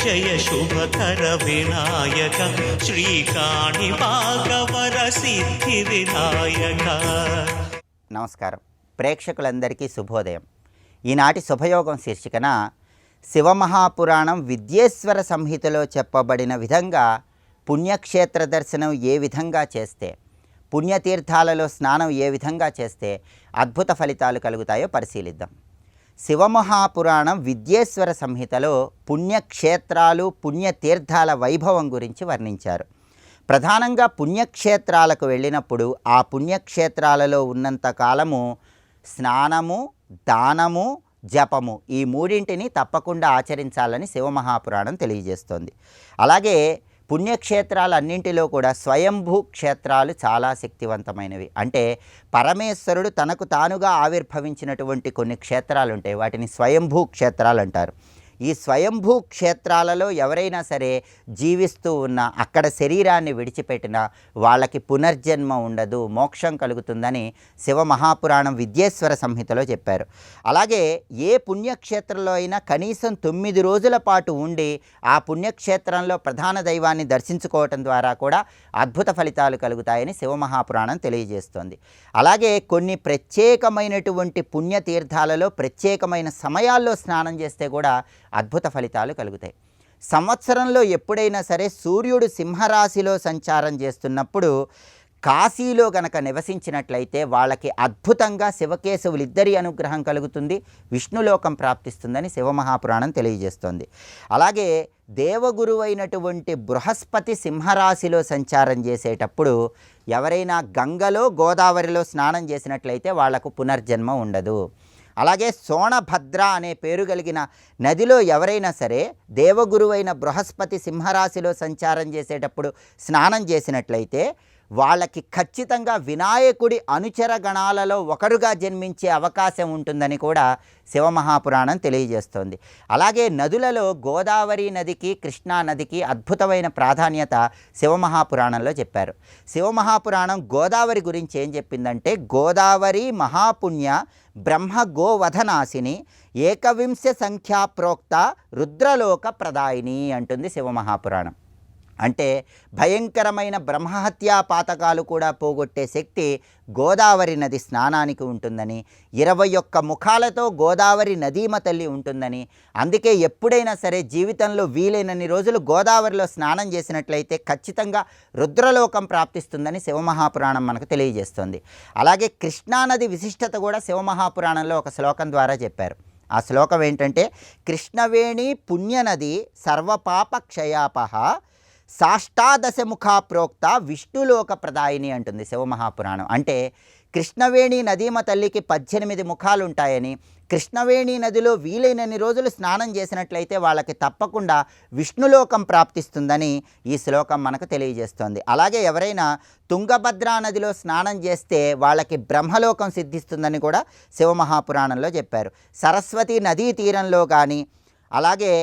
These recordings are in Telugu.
జయ శుభకర వినాయక శ్రీకాణి భాగవర సిద్ధి వినాయక. నమస్కారం ప్రేక్షకులందరికీ శుభోదయం. ఈనాటి శుభయోగం శీర్షికన శివమహాపురాణం విద్యేశ్వర సంహితలో చెప్పబడిన విధంగా పుణ్యక్షేత్ర దర్శనం ఏ విధంగా చేస్తే, పుణ్యతీర్థాలలో స్నానం ఏ విధంగా చేస్తే అద్భుత ఫలితాలు కలుగుతాయో పరిశీలిద్దాం. శివమహాపురాణం విద్యేశ్వర సంహితలో పుణ్యక్షేత్రాలు పుణ్యతీర్థాల వైభవం గురించి వర్ణించారు. ప్రధానంగా పుణ్యక్షేత్రాలకు వెళ్ళినప్పుడు ఆ పుణ్యక్షేత్రాలలో ఉన్నంత కాలము స్నానము, దానము, జపము ఈ మూడింటిని తప్పకుండా ఆచరించాలని శివమహాపురాణం తెలియజేస్తోంది. అలాగే పుణ్యక్షేత్రాలన్నింటిలో కూడా స్వయంభూ క్షేత్రాలు చాలా శక్తివంతమైనవి. అంటే పరమేశ్వరుడు తనకు తానుగా ఆవిర్భవించినటువంటి కొన్ని క్షేత్రాలు ఉంటాయి, వాటిని స్వయంభూ క్షేత్రాలు అంటారు. ఈ స్వయంభూ క్షేత్రాలలో ఎవరైనా సరే జీవిస్తూ ఉన్న అక్కడ శరీరాన్ని విడిచిపెట్టినా వాళ్ళకి పునర్జన్మ ఉండదు, మోక్షం కలుగుతుందని శివమహాపురాణం విద్యేశ్వర సంహితలో చెప్పారు. అలాగే ఏ పుణ్యక్షేత్రంలో అయినా కనీసం 9 రోజుల పాటు ఉండి ఆ పుణ్యక్షేత్రంలో ప్రధాన దైవాన్ని దర్శించుకోవటం ద్వారా కూడా అద్భుత ఫలితాలు కలుగుతాయని శివమహాపురాణం తెలియజేస్తోంది. అలాగే కొన్ని ప్రత్యేకమైనటువంటి పుణ్యతీర్థాలలో ప్రత్యేకమైన సమయాల్లో స్నానం చేస్తే కూడా అద్భుత ఫలితాలు కలుగుతాయి. సంవత్సరంలో ఎప్పుడైనా సరే సూర్యుడు సింహరాశిలో సంచారం చేస్తున్నప్పుడు కాశీలో గనక నివసించినట్లయితే వాళ్ళకి అద్భుతంగా శివకేశవులిద్దరి అనుగ్రహం కలుగుతుంది, విష్ణులోకం ప్రాప్తిస్తుందని శివమహాపురాణం తెలియజేస్తోంది. అలాగే దేవగురువైనటువంటి బృహస్పతి సింహరాశిలో సంచారం చేసేటప్పుడు ఎవరైనా గంగలో గోదావరిలో స్నానం చేసినట్లయితే వాళ్లకు పునర్జన్మ ఉండదు. అలాగే సోణభద్ర అనే పేరు కలిగిన నదిలో ఎవరైనా సరే దేవగురువైన బృహస్పతి సింహరాశిలో సంచారం చేసేటప్పుడు స్నానం చేసినట్లయితే వాళ్ళకి ఖచ్చితంగా వినాయకుడి అనుచర గణాలలో ఒకరుగా జన్మించే అవకాశం ఉంటుందని కూడా శివమహాపురాణం తెలియజేస్తోంది. అలాగే నదులలో గోదావరి నదికి కృష్ణా నదికి అద్భుతమైన ప్రాధాన్యత శివమహాపురాణంలో చెప్పారు. శివమహాపురాణం గోదావరి గురించి ఏం చెప్పిందంటే, గోదావరి మహాపుణ్య బ్రహ్మ గోవధనాశిని ఏకవింశ సంఖ్యా ప్రోక్త రుద్రలోక ప్రదాయిని అంటుంది శివమహాపురాణం. అంటే భయంకరమైన బ్రహ్మహత్యా పాతకాలు కూడా పోగొట్టే శక్తి గోదావరి నది స్నానానికి ఉంటుందని, 21 ముఖాలతో గోదావరి నదీమ తల్లి ఉంటుందని, అందుకే ఎప్పుడైనా సరే జీవితంలో వీలైనన్ని రోజులు గోదావరిలో స్నానం చేసినట్లయితే ఖచ్చితంగా రుద్రలోకం ప్రాప్తిస్తుందని శివమహాపురాణం మనకు తెలియజేస్తుంది. అలాగే కృష్ణానది విశిష్టత కూడా శివమహాపురాణంలో ఒక శ్లోకం ద్వారా చెప్పారు. ఆ శ్లోకం ఏంటంటే, కృష్ణవేణి పుణ్యనది సర్వపాప క్షయాపహ సాష్టాదశముఖా ప్రోక్త విష్ణులోక ప్రదాయిని అంటుంది శివమహాపురాణం. అంటే కృష్ణవేణి నదీమ తల్లికి 18 ముఖాలు ఉంటాయని, కృష్ణవేణి నదిలో వీలైనన్ని రోజులు స్నానం చేసినట్లయితే వాళ్ళకి తప్పకుండా విష్ణులోకం ప్రాప్తిస్తుందని ఈ శ్లోకం మనకు తెలియజేస్తోంది. అలాగే ఎవరైనా తుంగభద్రా నదిలో స్నానం చేస్తే వాళ్ళకి బ్రహ్మలోకం సిద్ధిస్తుందని కూడా శివమహాపురాణంలో చెప్పారు. సరస్వతి నదీ తీరంలో కానీ అలాగే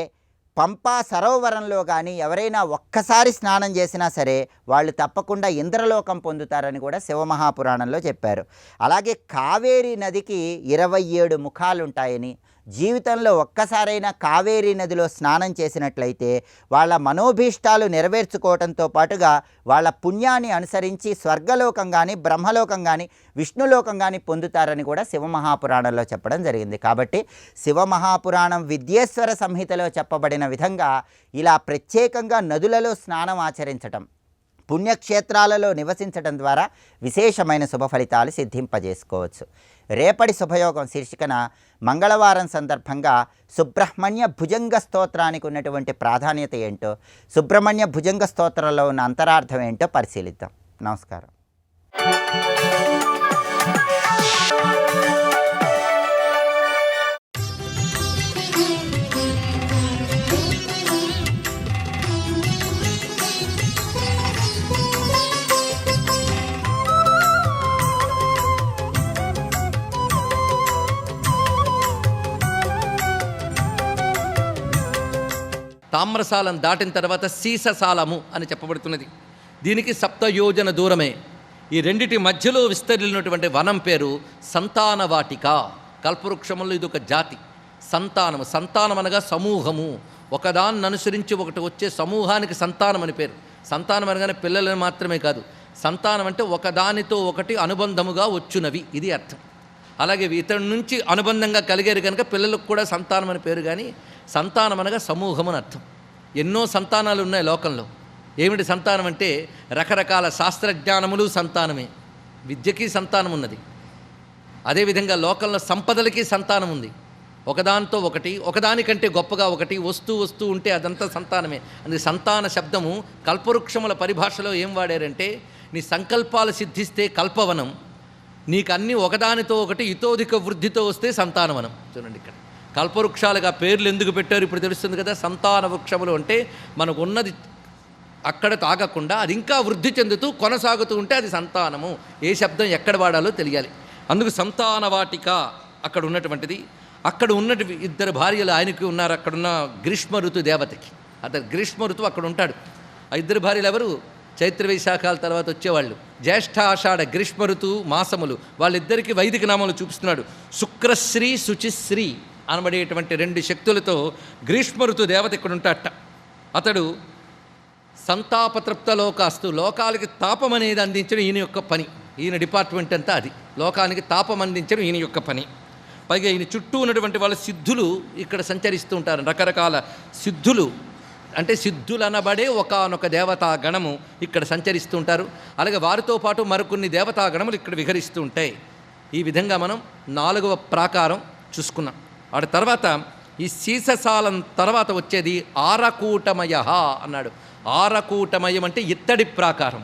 పంపా సరోవరంలో కానీ ఎవరైనా ఒక్కసారి స్నానం చేసినా సరే వాళ్ళు తప్పకుండా ఇంద్రలోకం పొందుతారని కూడా శివమహాపురాణంలో చెప్పారు. అలాగే కావేరీ నదికి 27 ముఖాలు ఉంటాయని, జీవితంలో ఒక్కసారైనా కావేరీ నదిలో స్నానం చేసినట్లయితే వాళ్ళ మనోభీష్టాలు నెరవేర్చుకోవడంతో పాటుగా వాళ్ళ పుణ్యాన్ని అనుసరించి స్వర్గలోకం కానీ బ్రహ్మలోకం కానీ విష్ణులోకం కానీ పొందుతారని కూడా శివమహాపురాణంలో చెప్పడం జరిగింది. కాబట్టి శివమహాపురాణం విద్యేశ్వర సంహితలో చెప్పబడిన విధంగా ఇలా ప్రత్యేకంగా నదులలో స్నానం ఆచరించటం, పుణ్యక్షేత్రాలలో నివసించడం ద్వారా విశేషమైన శుభ ఫలితాలు సిద్ధింపజేసుకోవచ్చు. రేపటి శుభయోగం శీర్షికన మంగళవారం సందర్భంగా సుబ్రహ్మణ్య భుజంగ స్తోత్రానికి ఉన్నటువంటి ప్రాధాన్యత ఏంటో, సుబ్రహ్మణ్య భుజంగ స్తోత్రంలో ఉన్న అంతరార్థం ఏంటో పరిశీలిద్దాం. నమస్కారం. తామ్రసాలం దాటిన తర్వాత సీససాలము అని చెప్పబడుతున్నది. దీనికి 7 యోజన దూరమే. ఈ రెండిటి మధ్యలో విస్తరిల్లినటువంటి వనం పేరు సంతానవాటిక. కల్పవృక్షములో ఇదొక జాతి. సంతానం అనగా సమూహము, ఒకదాన్ని అనుసరించి ఒకటి వచ్చే సమూహానికి సంతానం అని పేరు. సంతానం అనగానే పిల్లలని మాత్రమే కాదు, సంతానం అంటే ఒకదానితో ఒకటి అనుబంధముగా వచ్చునవి, ఇది అర్థం. అలాగే ఇతడి నుంచి అనుబంధంగా కలిగారు కనుక పిల్లలకు కూడా సంతానం అని పేరు. కానీ సంతానం అనగా సమూహం అని అర్థం. ఎన్నో సంతానాలు ఉన్నాయి లోకంలో. ఏమిటి సంతానం అంటే రకరకాల శాస్త్రజ్ఞానములు సంతానమే. విద్యకి సంతానం ఉన్నది. అదేవిధంగా లోకంలో సంపదలకి సంతానం ఉంది. ఒకదానితో ఒకటి, ఒకదానికంటే గొప్పగా ఒకటి వస్తూ ఉంటే అదంతా సంతానమే. అందుకే సంతాన శబ్దము కల్పవృక్షముల పరిభాషలో ఏం వాడారంటే, నీ సంకల్పాలు సిద్ధిస్తే కల్పవనం, నీకు అన్నీ ఒకదానితో ఒకటి ఇతోధిక వృద్ధితో వస్తే సంతానవనం. చూడండి ఇక్కడ కల్పవృక్షాలుగా పేర్లు ఎందుకు పెట్టారు ఇప్పుడు తెలుస్తుంది కదా. సంతాన వృక్షములు అంటే మనకు ఉన్నది అక్కడ తాగకుండా అది ఇంకా వృద్ధి చెందుతూ కొనసాగుతూ ఉంటే అది సంతానము. ఏ శబ్దం ఎక్కడ వాడాలో తెలియాలి. అందుకు సంతాన వాటిక అక్కడ ఉన్నటువంటిది. అక్కడ ఉన్నటి ఇద్దరు భార్యలు ఆయనకి ఉన్నారు. అక్కడున్న గ్రీష్మ ఋతు దేవతకి. అతను గ్రీష్మ ఋతువు అక్కడ ఉంటాడు. ఆ ఇద్దరు భార్యలు ఎవరు? చైత్ర వైశాఖాల తర్వాత వచ్చేవాళ్ళు. జ్యేష్ఠ ఆషాఢ గ్రీష్మ ఋతువు మాసములు. వాళ్ళిద్దరికీ వైదిక నామాలు చూపిస్తున్నాడు. శుక్రశ్రీ శుచిశ్రీ అనబడేటువంటి రెండు శక్తులతో గ్రీష్మ ఋతు దేవత ఇక్కడ ఉంటాడట. అతడు సంతాపతృప్త లోకాస్తు, లోకాలకి తాపం అనేది అందించడం ఈయన యొక్క పని. ఈయన డిపార్ట్మెంట్ అంతా అది, లోకానికి తాపం అందించడం ఈయన యొక్క పని. పైగా ఈయన చుట్టూ ఉన్నటువంటి వాళ్ళ సిద్ధులు ఇక్కడ సంచరిస్తూ ఉంటారు. రకరకాల సిద్ధులు అంటే సిద్ధులు అనబడే ఒకానొక దేవతా గణము ఇక్కడ సంచరిస్తూ ఉంటారు. అలాగే వారితో పాటు మరికొన్ని దేవతా గణములు ఇక్కడ విహరిస్తూ ఉంటాయి. ఈ విధంగా మనం 4వ ప్రాకారం చూసుకున్నాం. వాటి తర్వాత ఈ శీససాలం తర్వాత వచ్చేది ఆరకూటమయ అన్నాడు. ఆరకూటమయం అంటే ఇత్తడి ప్రాకారం.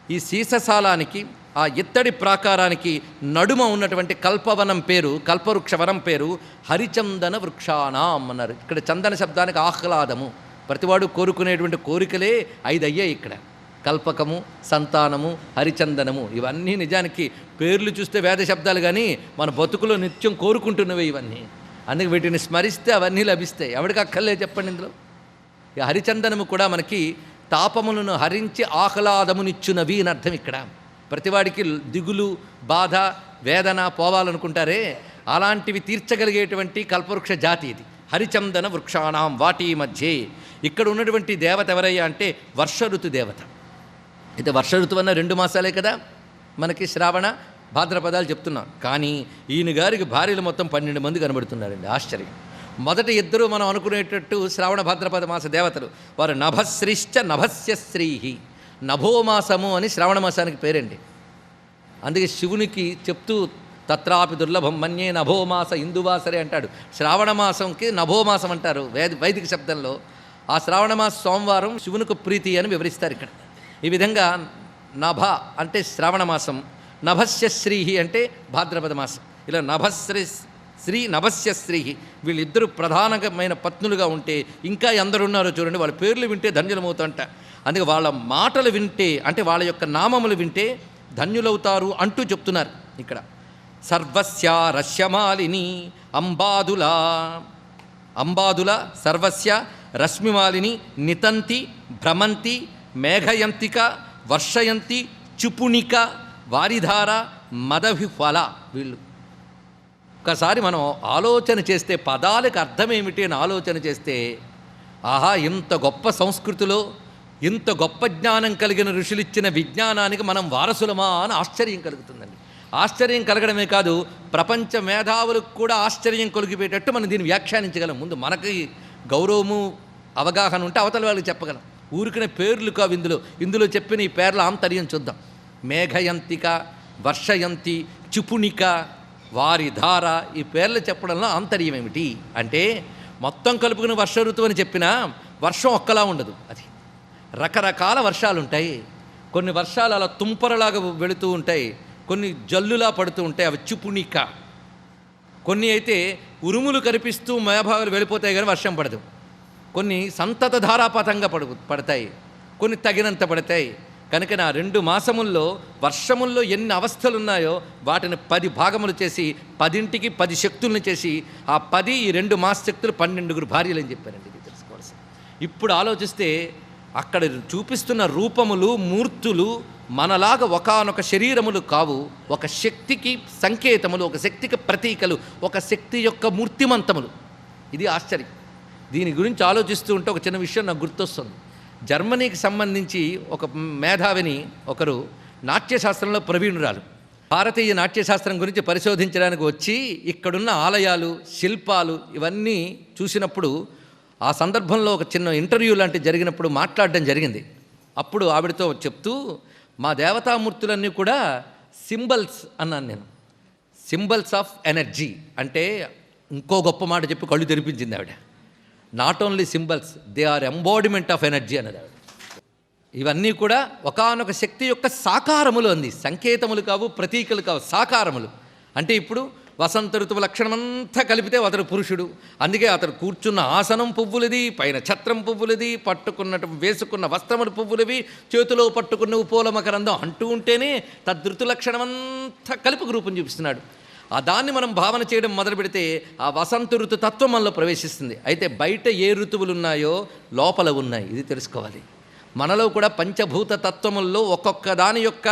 ఈ శీససాలానికి ఆ ఇత్తడి ప్రాకారానికి నడుమ ఉన్నటువంటి కల్పవనం పేరు, కల్పవృక్షవనం పేరు హరిచందన వృక్షాణం అన్నారు. ఇక్కడ చందన శబ్దానికి ఆహ్లాదము. ప్రతివాడు కోరుకునేటువంటి కోరికలే 5 అయ్యాయి ఇక్కడ. కల్పకము, సంతానము, హరిచందనము, ఇవన్నీ నిజానికి పేర్లు చూస్తే వేద శబ్దాలు, కానీ మన బతుకులో నిత్యం కోరుకుంటున్నవే ఇవన్నీ. అందుకే వీటిని స్మరిస్తే అవన్నీ లభిస్తాయి. ఎవరికి అక్కర్లే చెప్పండి. ఇందులో ఈ హరిచందనము కూడా మనకి తాపములను హరించి ఆహ్లాదమునిచ్చునవి అని అర్థం. ఇక్కడ ప్రతివాడికి దిగులు, బాధ, వేదన పోవాలనుకుంటారే, అలాంటివి తీర్చగలిగేటువంటి కల్పవృక్ష జాతి ఇది. హరిచందన వృక్షాణం వాటి మధ్యే. ఇక్కడ ఉన్నటువంటి దేవత ఎవరయ్యా అంటే వర్ష ఋతు దేవత. అయితే వర్ష ఋతువు అన్న 2 మాసాలే కదా మనకి, శ్రావణ భాద్రపదాలు చెప్తున్నాం. కానీ ఈయన గారికి భార్యలు మొత్తం 12 మంది కనబడుతున్నారండి. ఆశ్చర్యం. మొదటి ఇద్దరు మనం అనుకునేటట్టు శ్రావణ భాద్రపద మాస దేవతలు. వారు నభశ్రీశ్చ నభస్య శ్రీహి. నభోమాసము అని శ్రావణ మాసానికి పేరండి. అందుకే శివునికి చెప్తూ తత్రాపి దుర్లభం మన్యే నభోమాస ఇందువాసరే అంటాడు. శ్రావణ మాసంకి నభోమాసం అంటారు వైదిక శబ్దంలో. ఆ శ్రావణమాస సోమవారం శివునికి ప్రీతి అని వివరిస్తారు ఇక్కడ. ఈ విధంగా నభ అంటే శ్రావణ మాసం, నభస్య శ్రీహి అంటే భాద్రపద మాసం. ఇలా శ్రీ నభస్య శ్రీహి, వీళ్ళిద్దరూ ప్రధానమైన పత్నులుగా ఉంటే ఇంకా ఎందరున్నారో చూడండి. వాళ్ళ పేర్లు వింటే ధన్యులమవుతాంట. అందుకే వాళ్ళ మాటలు వింటే, అంటే వాళ్ళ యొక్క నామములు వింటే ధన్యులవుతారు అంటూ చెప్తున్నారు ఇక్కడ. సర్వస్య రశ్యమాలిని అంబాదుల సర్వస్య రశ్మిమాలిని నితంతి భ్రమంతి మేఘయంతిక వర్షయంతి చుపుణిక వారిధార మదవిఫల. వీళ్ళు ఒకసారి మనం ఆలోచన చేస్తే, పదాలకు అర్థమేమిటి అని ఆలోచన చేస్తే, ఆహా, ఇంత గొప్ప సంస్కృతిలో ఇంత గొప్ప జ్ఞానం కలిగిన ఋషులిచ్చిన విజ్ఞానానికి మనం వారసులమా అని ఆశ్చర్యం కలుగుతుందండి. ఆశ్చర్యం కలగడమే కాదు, ప్రపంచ మేధావులకు కూడా ఆశ్చర్యం కొలిగిపోయేటట్టు మనం దీన్ని వ్యాఖ్యానించగలం. ముందు మనకి గౌరవము, అవగాహన ఉంటే అవతల వాళ్ళకి చెప్పగలం. ఊరికనే పేర్లు కావు ఇందులో చెప్పిన ఈ పేర్ల ఆంతర్యం చూద్దాం. మేఘయంతిక, వర్షయంతి, చిపుణిక, వారి ధార, ఈ పేర్లు చెప్పడంలో ఆంతర్యం ఏమిటి అంటే, మొత్తం కలుపుకుని వర్ష ఋతువు అని చెప్పినా వర్షం ఒక్కలా ఉండదు. అది రకరకాల వర్షాలు ఉంటాయి. కొన్ని వర్షాలు అలా తుంపరలాగా వెళుతూ ఉంటాయి, కొన్ని జల్లులా పడుతూ ఉంటాయి, అవి చిపుణిక. కొన్ని అయితే ఉరుములు కనిపిస్తూ మేఘాలు వెళ్ళిపోతాయి కానీ వర్షం పడదు. కొన్ని సంతత ధారాపాతంగా పడతాయి, కొన్ని తగినంత పడతాయి. కనుక నా 2 మాసముల్లో వర్షముల్లో ఎన్ని అవస్థలు ఉన్నాయో వాటిని 10 భాగములు చేసి 10ంటికి 10 శక్తులను చేసి ఆ 10 ఈ 2 మాస శక్తులు 12 భార్యలు అని చెప్పారండి. ఇది తెలుసుకోవాల్సి. ఇప్పుడు ఆలోచిస్తే అక్కడ చూపిస్తున్న రూపములు, మూర్తులు మనలాగా ఒకానొక శరీరములు కావు, ఒక శక్తికి సంకేతములు, ఒక శక్తికి ప్రతీకలు, ఒక శక్తి యొక్క మూర్తిమంతములు. ఇది ఆశ్చర్యం. దీని గురించి ఆలోచిస్తూ ఉంటే ఒక చిన్న విషయం నాకు గుర్తొస్తుంది. జర్మనీకి సంబంధించి ఒక మేధావిని ఒకరు నాట్యశాస్త్రంలో ప్రవీణురాలు భారతీయ నాట్యశాస్త్రం గురించి పరిశోధించడానికి వచ్చి ఇక్కడున్న ఆలయాలు, శిల్పాలు ఇవన్నీ చూసినప్పుడు ఆ సందర్భంలో ఒక చిన్న ఇంటర్వ్యూ లాంటివి జరిగినప్పుడు మాట్లాడడం జరిగింది. అప్పుడు ఆవిడతో చెప్తూ, మా దేవతామూర్తులన్నీ కూడా సింబల్స్ అన్నాను నేను. సింబల్స్ ఆఫ్ ఎనర్జీ అంటే ఇంకో గొప్ప మాట చెప్పి కళ్ళు తెరిపించింది ఆవిడ. Not only symbols, they are embodiment of energy అన్నది ఆవిడ. ఇవన్నీ కూడా ఒకానొక శక్తి యొక్క సాకారములు అంది. సంకేతములు కావు, ప్రతీకలు కావు, సాకారములు. అంటే ఇప్పుడు వసంత ఋతువు లక్షణమంతా కలిపితే అతడు పురుషుడు. అందుకే అతడు కూర్చున్న ఆసనం పువ్వులది, పైన ఛత్రం పువ్వులది, పట్టుకున్నట్టు వేసుకున్న వస్త్రములు పువ్వులవి, చేతిలో పట్టుకున్న పూల మకరందం అంటూ ఉంటేనే తదృతు లక్షణమంతా కలిపి రూపం చూపిస్తున్నాడు. ఆ దాన్ని మనం భావన చేయడం మొదలు పెడితే ఆ వసంత ఋతు తత్వం మనలో ప్రవేశిస్తుంది. అయితే బయట ఏ ఋతువులు ఉన్నాయో లోపల ఉన్నాయి, ఇది తెలుసుకోవాలి. మనలో కూడా పంచభూత తత్వముల్లో ఒక్కొక్క దాని యొక్క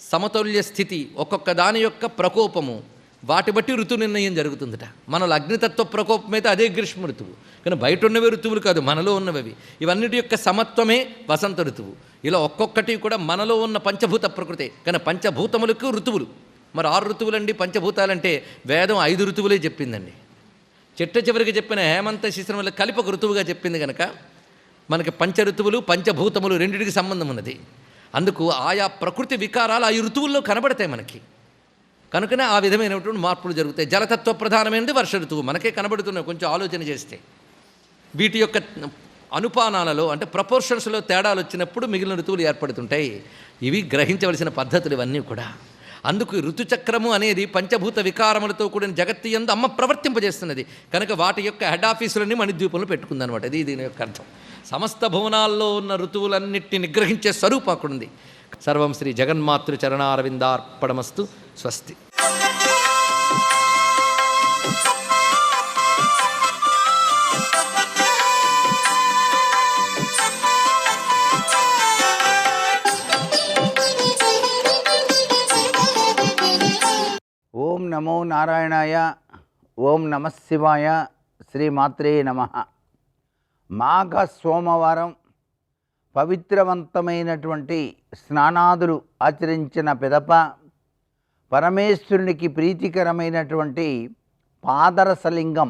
సమతుల్య స్థితి, ఒక్కొక్క దాని యొక్క ప్రకోపము, వాటి బట్టి ఋతు నిర్ణయం జరుగుతుందట. మనలో అగ్నితత్వ ప్రకోపం అయితే అదే గ్రీష్మ ఋతువు, కానీ బయట ఉన్నవి ఋతువులు కాదు, మనలో ఉన్నవి. ఇవన్నిటి యొక్క సమత్వమే వసంత ఋతువు. ఇలా ఒక్కొక్కటి కూడా మనలో ఉన్న పంచభూత ప్రకృతే, కానీ పంచభూతములకు ఋతువులు. మరి 6 ఋతువులండి పంచభూతాలంటే వేదం 5 ఋతువులే చెప్పిందండి. చిట్ట చివరికి చెప్పిన హేమంత శిశిరముల కలిపి ఒక ఋతువుగా చెప్పింది కనుక మనకి పంచ ఋతువులు పంచభూతములు రెండింటికి సంబంధం ఉన్నది. అందుకు ఆయా ప్రకృతి వికారాలు ఆ ఋతువుల్లో కనబడతాయి మనకి. కనుకనే ఆ విధమైనటువంటి మార్పులు జరుగుతాయి. జలతత్వ ప్రధానమైనది వర్ష ఋతువు, మనకే కనబడుతున్నాయి కొంచెం ఆలోచన చేస్తే. వీటి యొక్క అనుపానాలలో అంటే ప్రపోర్షన్స్లో తేడాలు వచ్చినప్పుడు మిగిలిన ఋతువులు ఏర్పడుతుంటాయి. ఇవి గ్రహించవలసిన పద్ధతులు ఇవన్నీ కూడా. అందుకు ఋతుచక్రము అనేది పంచభూత వికారములతో కూడిన జగత్తు యందు అమ్మ ప్రవర్తింపజేస్తున్నది కనుక వాటి యొక్క హెడ్ ఆఫీసులన్నీ మణిద్వీపంలో పెట్టుకుందనమాట. ఇది దీని యొక్క అర్థం. సమస్త భువనాల్లో ఉన్న ఋతువులన్నిటిని నిగ్రహించే స్వరూపం అక్కడుంది. సర్వం శ్రీ జగన్మాతృ చరణారవిందార్పణమస్తు. స్వస్తి. ఓం నమో నారాయణాయ. ఓం నమః శివాయ. శ్రీమాత్రే నమః. మాఘ సోమవారం పవిత్రవంతమైనటువంటి స్నానాదులు ఆచరించిన పిదప పరమేశ్వరునికి ప్రీతికరమైనటువంటి పాదరసలింగం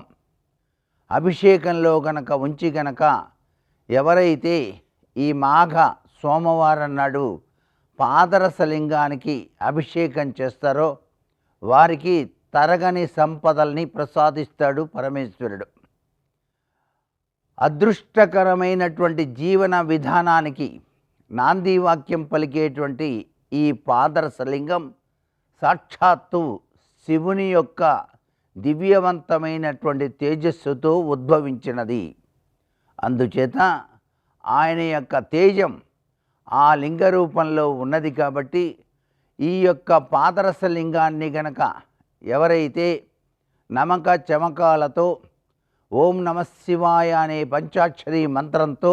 అభిషేకంలో గనక ఉంచి గనక ఎవరైతే ఈ మాఘ సోమవారం నాడు పాదరసలింగానికి అభిషేకం చేస్తారో వారికి తరగని సంపదల్ని ప్రసాదిస్తాడు పరమేశ్వరుడు. అదృష్టకరమైనటువంటి జీవన విధానానికి నాంది వాక్యం పలికేటువంటి ఈ పాదరసలింగం సాక్షాత్తు శివుని యొక్క దివ్యవంతమైనటువంటి తేజస్సుతో ఉద్భవించినది. అందుచేత ఆయన యొక్క తేజం ఆ లింగ రూపంలో ఉన్నది కాబట్టి ఈ యొక్క పాదరసలింగాన్ని గనక ఎవరైతే నమక చమకాలతో ఓం నమః శివాయ అనే పంచాక్షరి మంత్రంతో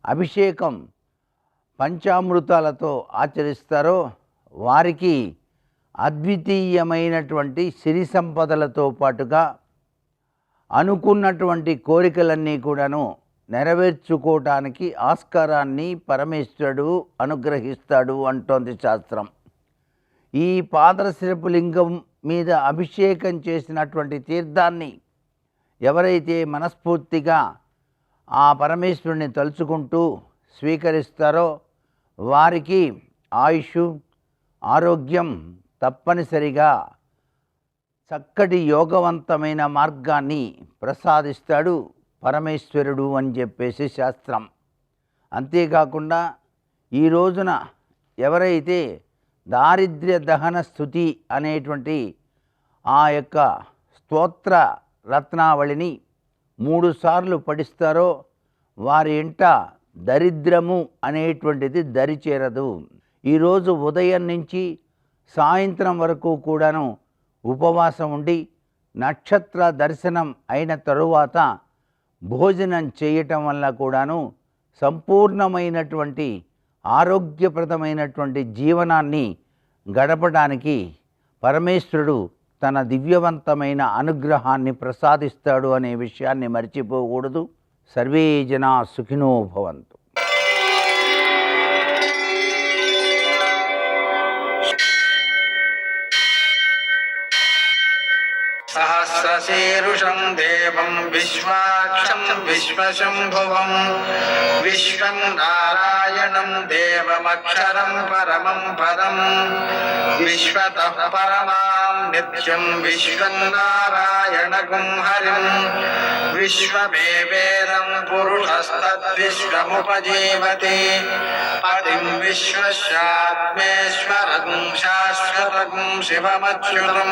అభిషేకం పంచామృతాలతో ఆచరిస్తారో వారికి అద్వితీయమైనటువంటి సిరి సంపదలతో పాటుగా అనుకున్నటువంటి కోరికలన్నీ కూడాను నెరవేర్చుకోవటానికి ఆస్కారాన్ని పరమేశ్వరుడు అనుగ్రహిస్తాడు అంటోంది శాస్త్రం. ఈ పాదరసపు లింగం మీద అభిషేకం చేసినటువంటి తీర్థాన్ని ఎవరైతే మనస్ఫూర్తిగా ఆ పరమేశ్వరుని తలుచుకుంటూ స్వీకరిస్తారో వారికి ఆయుష్, ఆరోగ్యం తప్పనిసరిగా చక్కటి యోగవంతమైన మార్గాన్ని ప్రసాదిస్తాడు పరమేశ్వరుడు అని చెప్పేసి శాస్త్రం. అంతేకాకుండా ఈ రోజున ఎవరైతే దారిద్ర్య దహన స్థుతి అనేటువంటి ఆ యొక్క స్తోత్ర రత్నావళిని 3 సార్లు పఠిస్తారో వారి ఇంట దరిద్రము అనేటువంటిది దరిచేరదు. ఈరోజు ఉదయం నుంచి సాయంత్రం వరకు కూడాను ఉపవాసం ఉండి నక్షత్ర దర్శనం అయిన తరువాత భోజనం చేయటం వల్ల కూడాను సంపూర్ణమైనటువంటి ఆరోగ్యప్రదమైనటువంటి జీవనాన్ని గడపడానికి పరమేశ్వరుడు తన దివ్యవంతమైన అనుగ్రహాన్ని ప్రసాదిస్తాడు అనే విషయాన్ని మర్చిపోకూడదు. సర్వే జనా సుఖినో భవంతు. సహస్రశీరుషం దేవం విశ్వాక్షం విశ్వశంభువం విశ్వం నారాయణం దేవమక్షరం పరమం పదం విశ్వతః పరమాం నిత్యం విశ్వం నారాయణగుం హరిం విశ్వమేవేదం పురుషస్తద్విశ్వముపజీవతి పతిం విశ్వస్యాత్మేశ్వరం శాశ్వతం శివమచ్యుతం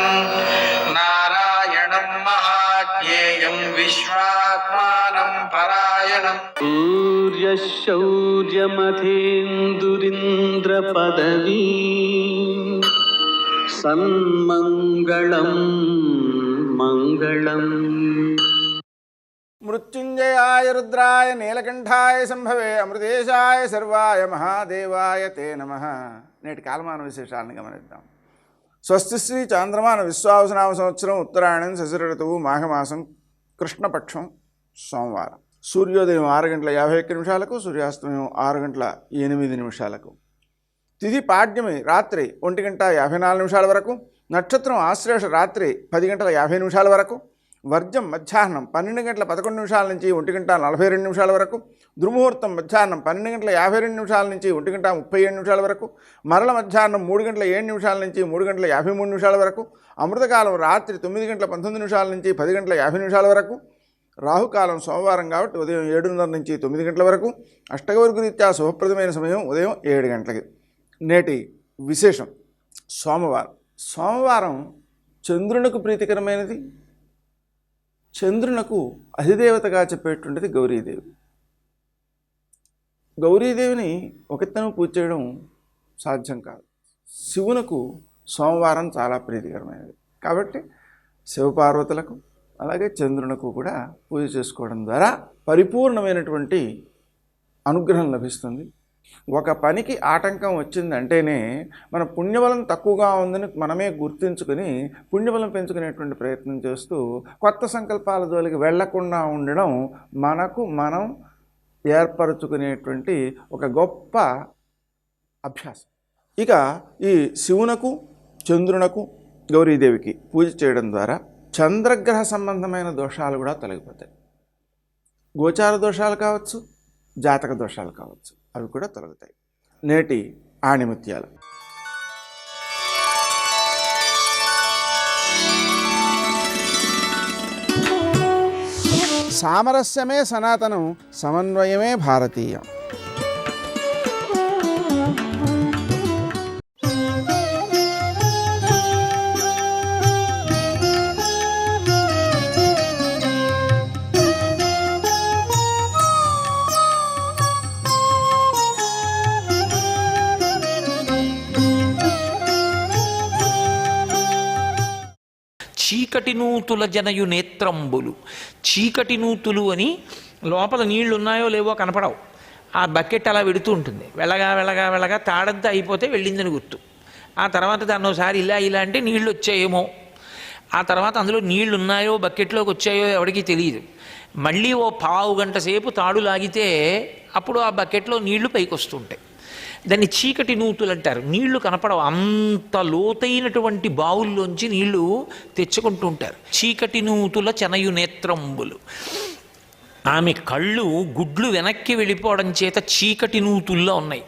నారాయణం మహాజ్ఞేయం విశ్వాత్మానం పరాయణం. సూర్యశౌర్యమథేందురింద్ర పదవీ సన్మంగళం మంగళం. మృత్యుంజయాయ రుద్రాయ నీలకంఠాయ సంభవే అమృతేశాయ సర్వాయ మహాదేవాయ తే నమః. నేటి కాలమాన విశేషాలను గమనిద్దాం. స్వస్తి శ్రీ చాంద్రమాన విశ్వావసనామ సంవత్సరం ఉత్తరాయణం శశిర ఋతువు మాఘమాసం కృష్ణపక్షం సోమవారం. సూర్యోదయం 6:51 సూర్యాస్తమయం 6:08. తిథి పాడ్యమి రాత్రి 1:54 వరకు. నక్షత్రం ఆశ్లేష రాత్రి 10:50 వరకు. వర్జం మధ్యాహ్నం 12:11 నుంచి 1:42 వరకు. దుర్ముహూర్తం మధ్యాహ్నం 12:52 నుంచి 1:37 వరకు. మరల మధ్యాహ్నం 3:07 నుంచి 3:53 వరకు. అమృతకాలం రాత్రి 9:19 నుంచి 10:50 వరకు. రాహుకాలం సోమవారం కాబట్టి ఉదయం 7:30 నుంచి 9 గంటల వరకు. అష్టగవర్గు రీత్యా శుభప్రదమైన సమయం ఉదయం 7 గంటలకి. నేటి విశేషం సోమవారం చంద్రునకు ప్రీతికరమైనది. చంద్రునకు అధిదేవతగా చెప్పేటువంటిది గౌరీదేవి. గౌరీదేవిని ఒకతను పూజ చేయడం సాధ్యం కాదు. శివునకు సోమవారం చాలా ప్రీతికరమైనది కాబట్టి శివపార్వతులకు అలాగే చంద్రునకు కూడా పూజ చేసుకోవడం ద్వారా పరిపూర్ణమైనటువంటి అనుగ్రహం లభిస్తుంది. ఒక పనికి ఆటంకం వచ్చిందంటేనే మన పుణ్యబలం తక్కువగా ఉందని మనమే గుర్తించుకొని పుణ్యబలం పెంచుకునేటువంటి ప్రయత్నం చేస్తూ కొత్త సంకల్పాల జోలికి వెళ్లకుండా ఉండడం మనకు మనం ఏర్పరచుకునేటువంటి ఒక గొప్ప అభ్యాసం. ఇక ఈ శివునకు చంద్రునకు గౌరీదేవికి పూజ చేయడం ద్వారా చంద్రగ్రహ సంబంధమైన దోషాలు కూడా తొలగిపోతాయి. గోచార దోషాలు కావచ్చు, జాతక దోషాలు కావచ్చు, అవి కూడా తొలగుతాయి. నేటి ఆణిముత్యాలు. సామరస్యమే సనాతనం, సమన్వయమే భారతీయం. చీకటి నూతుల జనయు నేత్రంబులు. చీకటి నూతులు అని లోపల నీళ్లు ఉన్నాయో లేవో కనపడవు. ఆ బకెట్ అలా వెడుతూ ఉంటుంది. వెళ్ళగా తాడంతా అయిపోతే వెళ్ళిందని గుర్తు. ఆ తర్వాత దాన్ని ఒకసారి ఇలా అంటే నీళ్లు వచ్చాయేమో. ఆ తర్వాత అందులో నీళ్లు ఉన్నాయో బకెట్లోకి వచ్చాయో ఎవరికీ తెలియదు. మళ్ళీ ఓ పావు గంట సేపు తాడు లాగితే అప్పుడు ఆ బకెట్లో నీళ్లు పైకి వస్తుంటాయి. దాన్ని చీకటి నూతులు అంటారు. నీళ్లు కనపడవు. అంత లోతైనటువంటి బావుల్లోంచి నీళ్లు తెచ్చుకుంటూ ఉంటారు. చీకటి నూతుల చెనయు నేత్రంబులు. ఆమె కళ్ళు గుడ్లు వెనక్కి వెళ్ళిపోవడం చేత చీకటి నూతుల్లో ఉన్నాయి.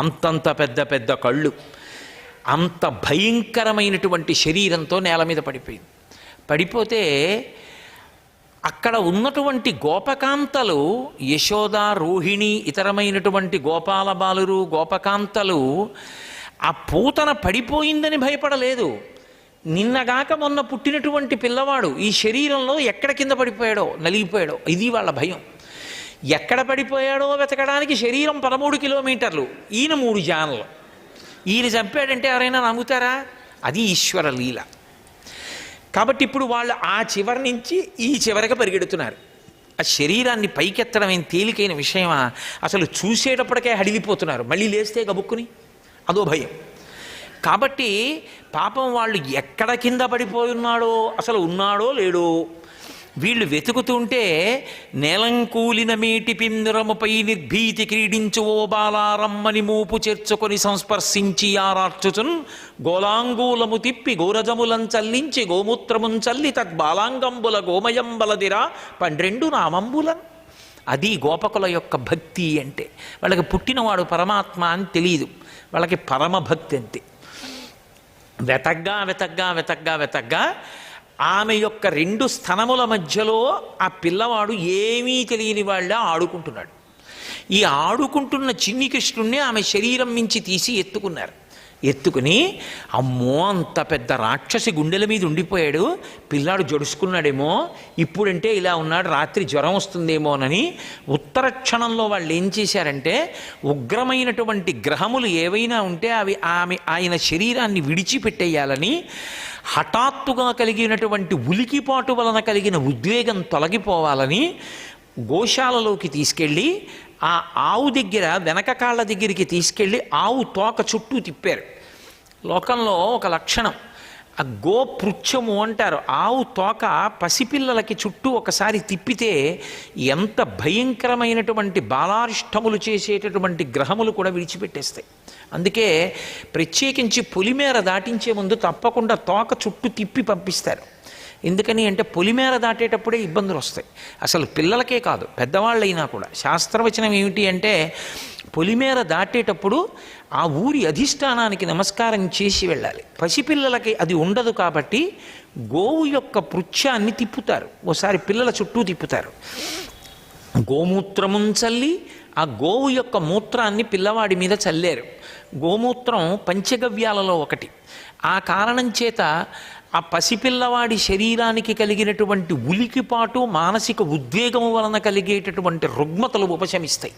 అంతంత పెద్ద పెద్ద కళ్ళు, అంత భయంకరమైనటువంటి శరీరంతో నేల మీద పడిపోయింది. పడిపోతే అక్కడ ఉన్నటువంటి గోపకాంతలు, యశోద, రోహిణి, ఇతరమైనటువంటి గోపాల బాలురు, గోపకాంతలు ఆ పూతన పడిపోయిందని భయపడలేదు. నిన్నగాక మొన్న పుట్టినటువంటి పిల్లవాడు ఈ శరీరంలో ఎక్కడ కింద పడిపోయాడో, నలిగిపోయాడో, ఇది వాళ్ళ భయం. ఎక్కడ పడిపోయాడో వెతకడానికి శరీరం 13 కిలోమీటర్లు, ఈయన 3 జాన్లు. ఈయన చంపాడంటే ఎవరైనా నమ్ముతారా? అది ఈశ్వర లీల. కాబట్టి ఇప్పుడు వాళ్ళు ఆ చివరి నుంచి ఈ చివరికి పరిగెడుతున్నారు. ఆ శరీరాన్ని పైకెత్తడం ఏం తేలికైన విషయమా? అసలు చూసేటప్పటికే హడిలిపోతున్నారు. మళ్ళీ లేస్తే గబుక్కుని అదో భయం. కాబట్టి పాపం వాళ్ళు ఎక్కడ కింద పడిపోయి ఉన్నాడో, అసలు ఉన్నాడో లేడో వీళ్ళు వెతుకుతుంటే, నేలంకూలిన మేటి పిందరముపై నిర్భీతి క్రీడించు ఓ బాలారమ్మని మూపు చేర్చుకొని సంస్పర్శించి ఆరార్చుచున్ గోలాంగూలము తిప్పి గోరజములం చల్లించి గోమూత్రమున్ చల్లి తద్బాలాంగంబుల గోమయంబలదిరా 12 నామంబులన్. అది గోపకుల యొక్క భక్తి అంటే. వాళ్ళకి పుట్టినవాడు పరమాత్మ అని తెలియదు, వాళ్ళకి పరమభక్తి అంతే. వెతగ్గా ఆమె యొక్క 2 స్తనముల మధ్యలో ఆ పిల్లవాడు ఏమీ తెలియని వాళ్ళ ఆడుకుంటున్నాడు. ఈ ఆడుకుంటున్న చిన్ని కృష్ణుణ్ణి ఆమె శరీరం నుంచి తీసి ఎత్తుకుని అమ్మో అంత పెద్ద రాక్షసి గుండెల మీద ఉండిపోయాడు, పిల్లాడు జడుసుకున్నాడేమో, ఇప్పుడంటే ఇలా ఉన్నాడు, రాత్రి జ్వరం వస్తుందేమోనని ఉత్తర క్షణంలో వాళ్ళు ఏం చేశారంటే, ఉగ్రమైనటువంటి గ్రహములు ఏవైనా ఉంటే అవి ఆయన శరీరాన్ని విడిచిపెట్టేయాలని, హఠాత్తుగా కలిగినటువంటి ఉలికిపాటు వలన కలిగిన ఉద్వేగం తొలగిపోవాలని గోశాలలోకి తీసుకెళ్ళి ఆ ఆవు దగ్గర వెనక కాళ్ళ దగ్గరికి తీసుకెళ్ళి ఆవు తోక చుట్టూ తిప్పారు. లోకంలో ఒక లక్షణం, ఆ గోపృచ్ఛము అంటారు, ఆవు తోక పసిపిల్లలకి చుట్టూ ఒకసారి తిప్పితే ఎంత భయంకరమైనటువంటి బాలారిష్టములు చేసేటటువంటి గ్రహములు కూడా విడిచిపెట్టేస్తాయి. అందుకే ప్రత్యేకించి పొలిమేర దాటించే ముందు తప్పకుండా తోక చుట్టూ తిప్పి పంపిస్తారు. ఎందుకని అంటే పొలిమేర దాటేటప్పుడే ఇబ్బందులు వస్తాయి. అసలు పిల్లలకే కాదు, పెద్దవాళ్ళైనా కూడా. శాస్త్రవచనం ఏమిటి అంటే, పొలిమేర దాటేటప్పుడు ఆ ఊరి అధిష్టానానికి నమస్కారం చేసి వెళ్ళాలి. పసిపిల్లలకి అది ఉండదు కాబట్టి గోవు యొక్క పృచ్ఛాన్ని తిప్పుతారు, ఓసారి పిల్లల చుట్టూ తిప్పుతారు. గోమూత్రమున్ చల్లి ఆ గోవు యొక్క మూత్రాన్ని పిల్లవాడి మీద చల్లారు. గోమూత్రం పంచగవ్యాలలో ఒకటి. ఆ కారణం చేత ఆ పసిపిల్లవాడి శరీరానికి కలిగినటువంటి ఉలికిపాటు, మానసిక ఉద్వేగము వలన కలిగేటటువంటి రుగ్మతలు ఉపశమిస్తాయి,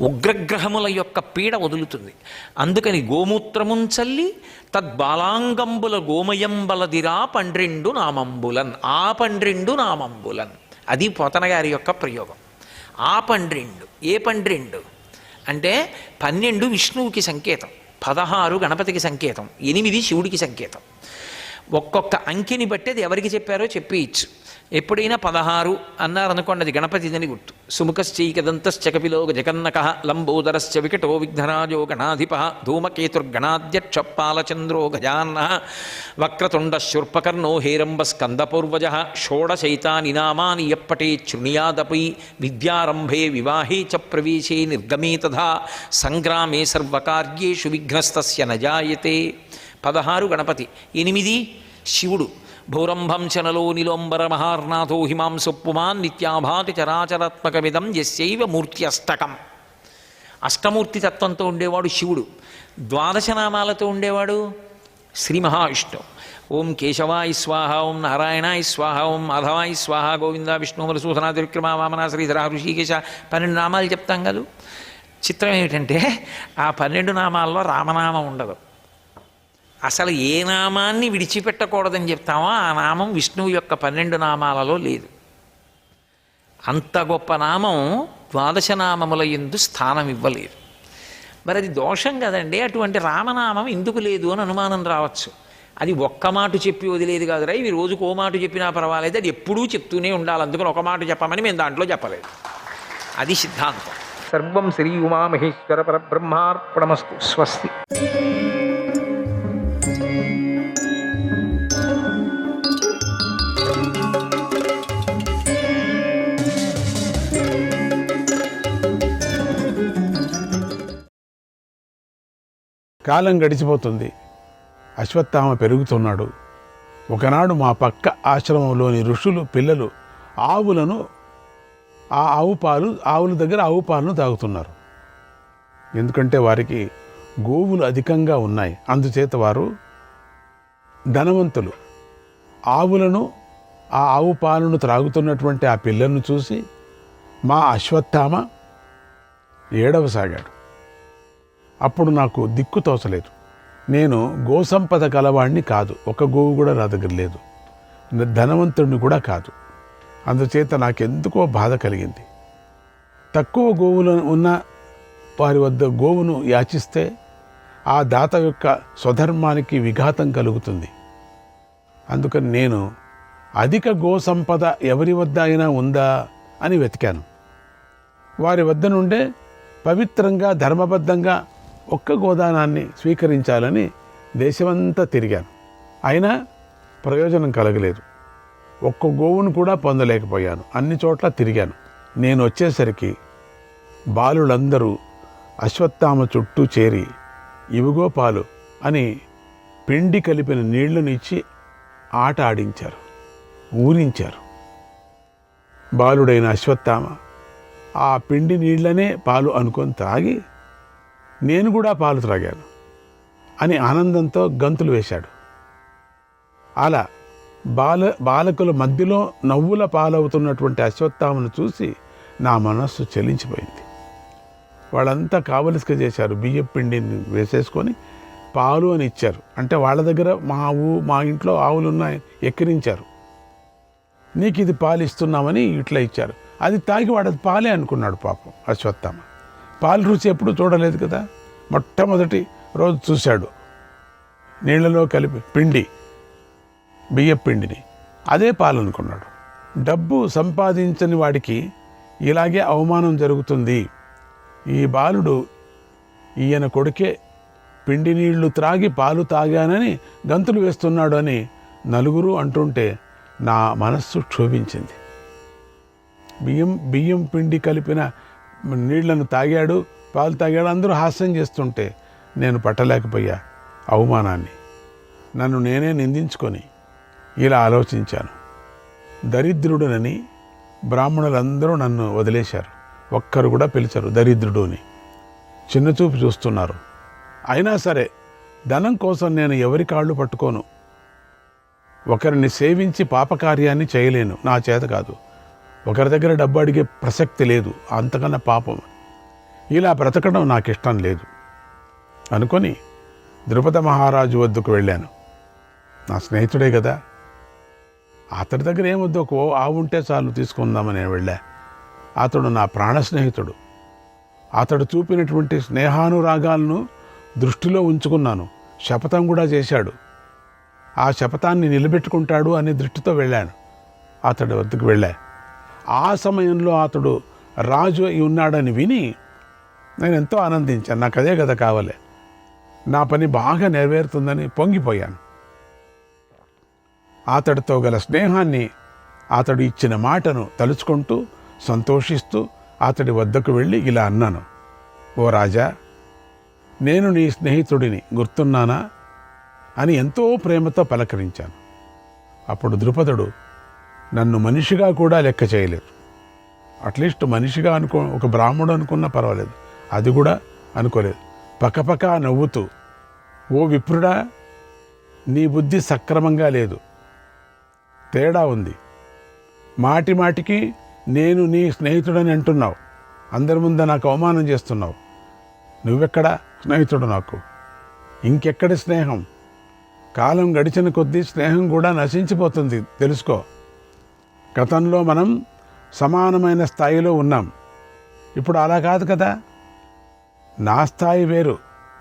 ఉగ్రగ్రహముల యొక్క పీడ వదులుతుంది. అందుకని గోమూత్రమున్ చల్లి తద్బాలాంగంబుల గోమయంబలదిరా 12 నామంబులన్. ఆ 12 నామంబులన్, అది పోతన గారి యొక్క ప్రయోగం. ఆ 12, ఏ 12 అంటే 12 విష్ణువుకి సంకేతం, 16 గణపతికి సంకేతం, 8 శివుడికి సంకేతం. ఒక్కొక్క అంకెని బట్టి అది ఎవరికి చెప్పారో చెప్పేయచ్చు. ఎప్పుడైనా 16 అన్నారనుకోండి, అది గణపతిదని గుర్తు. సుముఖశ్చైకదంతశ్చకపిలో జగన్నక లంబోదరశ్చ వికటో విఘ్నరాజో గణాధిప ధూమకేతుర్గణాధ్యక్ష పాలచంద్రో గజాన్న వక్రతుండ శూర్పకర్ణో హేరంబ స్కందపూర్వజ షోడశైతాని నామాని యప్పటే శృణుయాదపి విద్యారంభే వివాహే చ ప్రవేశే నిర్గమే తథా సంగ్రామే సర్వకార్యేషు విఘ్నస్తస్య నజాయతే. 16 గణపతి, 8 శివుడు. భూరంభం చనలో నిలోంబర మహార్నాథో హిమాంసుపుమాన్ నిత్యాభాతి చరాచరాత్మకమిదం యస్యైవ మూర్త్యష్టకం. అష్టమూర్తి తత్వంతో ఉండేవాడు శివుడు. 12 నామాలతో ఉండేవాడు శ్రీ మహావిష్ణువు. ఓం కేశవాయ స్వాహ, ఓం నారాయణాయ స్వాహ, ఓం మాధవాయ స్వాహ, గోవింద విష్ణు మధుసూదన త్రివిక్రమ వామన శ్రీధర ఋషికేశ. 12 నామాలు చెప్తాం కదా. చిత్రం ఏమిటంటే ఆ 12 నామాల్లో రామనామం ఉండదు. అసలు ఏ నామాన్ని విడిచిపెట్టకూడదని చెప్తామో ఆ నామం విష్ణువు యొక్క 12 నామాలలో లేదు. అంత గొప్ప నామం 12 నామముల యందు స్థానం ఇవ్వలేదు. మరి అది దోషం కదండి. అటువంటి రామనామం ఎందుకు లేదు అని అనుమానం రావచ్చు. అది ఒక్క మాట చెప్పి వదిలేదు కాదురా, ఇవి రోజుకు ఓ మాట చెప్పినా పర్వాలేదు, అది ఎప్పుడూ చెప్తూనే ఉండాలి. అందుకని ఒక మాట చెప్పమని మేము దాంట్లో చెప్పలేదు. అది సిద్ధాంతం. సర్వం శ్రీ ఉమామహేశ్వర పరబ్రహ్మార్పణమస్తు. స్వస్తి. కాలం గడిచిపోతుంది. అశ్వత్థామ పెరుగుతున్నాడు. ఒకనాడు మా పక్క ఆశ్రమంలోని ఋషులు పిల్లలు ఆవులను ఆవుల దగ్గర ఆవు పాలను తాగుతున్నారు. ఎందుకంటే వారికి గోవులు అధికంగా ఉన్నాయి. అందుచేత వారు ధనవంతులు. ఆవులను ఆ ఆవు పాలను త్రాగుతున్నటువంటి ఆ పిల్లలను చూసి మా అశ్వత్థామ ఏడవసాగాడు. అప్పుడు నాకు దిక్కు తోచలేదు. నేను గోసంపద కలవాడిని కాదు, ఒక గోవు కూడా నా దగ్గర లేదు, ధనవంతుడిని కూడా కాదు. అందుచేత నాకెందుకో బాధ కలిగింది. తక్కువ గోవులు ఉన్న వారి వద్ద గోవును యాచిస్తే ఆ దాత యొక్క స్వధర్మానికి విఘాతం కలుగుతుంది. అందుకని నేను అధిక గో సంపద ఎవరి వద్ద అయినా ఉందా అని వెతికాను. వారి వద్ద నుండే పవిత్రంగా ధర్మబద్ధంగా ఒక్క గోదానాన్ని స్వీకరించాలని దేశమంతా తిరిగాను. అయినా ప్రయోజనం కలగలేదు. ఒక్క గోవును కూడా పొందలేకపోయాను. అన్ని చోట్ల తిరిగాను. నేను వచ్చేసరికి బాలులందరూ అశ్వత్థామ చుట్టూ చేరి ఇవిగో పాలు అని పిండి కలిపిన నీళ్లను ఇచ్చి ఆట ఆడించారు, ఊరించారు. బాలుడైన అశ్వత్థామ ఆ పిండి నీళ్లనే పాలు అనుకొని తాగి నేను కూడా పాలు త్రాగాను అని ఆనందంతో గంతులు వేశాడు. అలా బాలకుల మధ్యలో నవ్వుల పాలవుతున్నటువంటి అశ్వత్థామను చూసి నా మనస్సు చెలించిపోయింది. వాళ్ళంతా కావలసిగా చేశారు. బియ్యం పిండిని వేసేసుకొని పాలు అని ఇచ్చారు. అంటే వాళ్ళ దగ్గర మా ఇంట్లో ఆవులు ఉన్నాయి ఎక్కిరించారు. నీకు ఇది పాలు ఇస్తున్నామని ఇట్లా ఇచ్చారు. అది తాగి వాడు అది పాలే అనుకున్నాడు పాపం అశ్వత్థామ. పాలు రుచి ఎప్పుడు చూడలేదు కదా. మొట్టమొదటి రోజు చూశాడు నీళ్లలో కలిపి పిండి, బియ్యం పిండిని, అదే పాలు అనుకున్నాడు. డబ్బు సంపాదించని వాడికి ఇలాగే అవమానం జరుగుతుంది. ఈ బాలుడు ఈయన కొడుకే పిండి నీళ్లు త్రాగి పాలు తాగానని గంతులు వేస్తున్నాడు అని నలుగురు అంటుంటే నా మనస్సు క్షోభించింది. బియ్యం పిండి కలిపిన నీళ్లను తాగాడు, పాలు తాగాడు, అందరూ హాస్యం చేస్తుంటే నేను పట్టలేకపోయా అవమానాన్ని. నన్ను నేనే నిందించుకొని ఇలా ఆలోచించాను. దరిద్రుడునని బ్రాహ్మణులందరూ నన్ను వదిలేశారు. ఒక్కరు కూడా పిలిచారు దరిద్రుడు అని. చిన్నచూపు చూస్తున్నారు. అయినా సరే ధనం కోసం నేను ఎవరి కాళ్ళు పట్టుకోను. ఒకరిని సేవించి పాపకార్యాన్ని చేయలేను, నా చేత కాదు. ఒకరి దగ్గర డబ్బు అడిగే ప్రసక్తి లేదు, అంతకన్నా పాపం. ఇలా బ్రతకడం నాకు ఇష్టం లేదు అనుకొని ద్రుపద మహారాజు వద్దకు వెళ్ళాను. నా స్నేహితుడే కదా, అతడి దగ్గర ఏమొద్దు, ఒక ఆవు ఉంటే చాలు తీసుకుందామని నేను వెళ్ళా. అతడు నా ప్రాణ స్నేహితుడు. అతడు చూపినటువంటి స్నేహానురాగాలను దృష్టిలో ఉంచుకున్నాను. శపథం కూడా చేశాడు. ఆ శపథాన్ని నిలబెట్టుకుంటాడు అనే దృష్టితో వెళ్ళాను. అతడి వద్దకు వెళ్ళా. ఆ సమయంలో అతడు రాజు అయి ఉన్నాడని విని నేను ఎంతో ఆనందించాను. నాకు అదే కదా కావాలి, నా పని బాగా నెరవేరుతుందని పొంగిపోయాను. అతడితో గల స్నేహాన్ని, అతడు ఇచ్చిన మాటను తలుచుకుంటూ సంతోషిస్తూ అతడి వద్దకు వెళ్ళి ఇలా అన్నాను. ఓ రాజా, నేను నీ స్నేహితుడిని గుర్తున్నానా అని ఎంతో ప్రేమతో పలకరించాను. అప్పుడు ద్రుపదుడు నన్ను మనిషిగా కూడా లెక్క చేయలేదు. అట్లీస్ట్ మనిషిగా ఒక బ్రాహ్మడు అనుకున్నా పర్వాలేదు, అది కూడా అనుకోలేదు. పకపక నవ్వుతూ, ఓ విప్రుడా, నీ బుద్ధి సక్రమంగా లేదు, తేడా ఉంది. మాటి మాటికి నేను నీ స్నేహితుడని అంటున్నావు, అందరి ముందు నాకు అవమానం చేస్తున్నావు. నువ్వెక్కడా స్నేహితుడు నాకు? ఇంకెక్కడి స్నేహం? కాలం గడిచిన కొద్దీ స్నేహం కూడా నశించిపోతుంది, తెలుసుకో. గతంలో మనం సమానమైన స్థాయిలో ఉన్నాం, ఇప్పుడు అలా కాదు కదా. నా స్థాయి వేరు,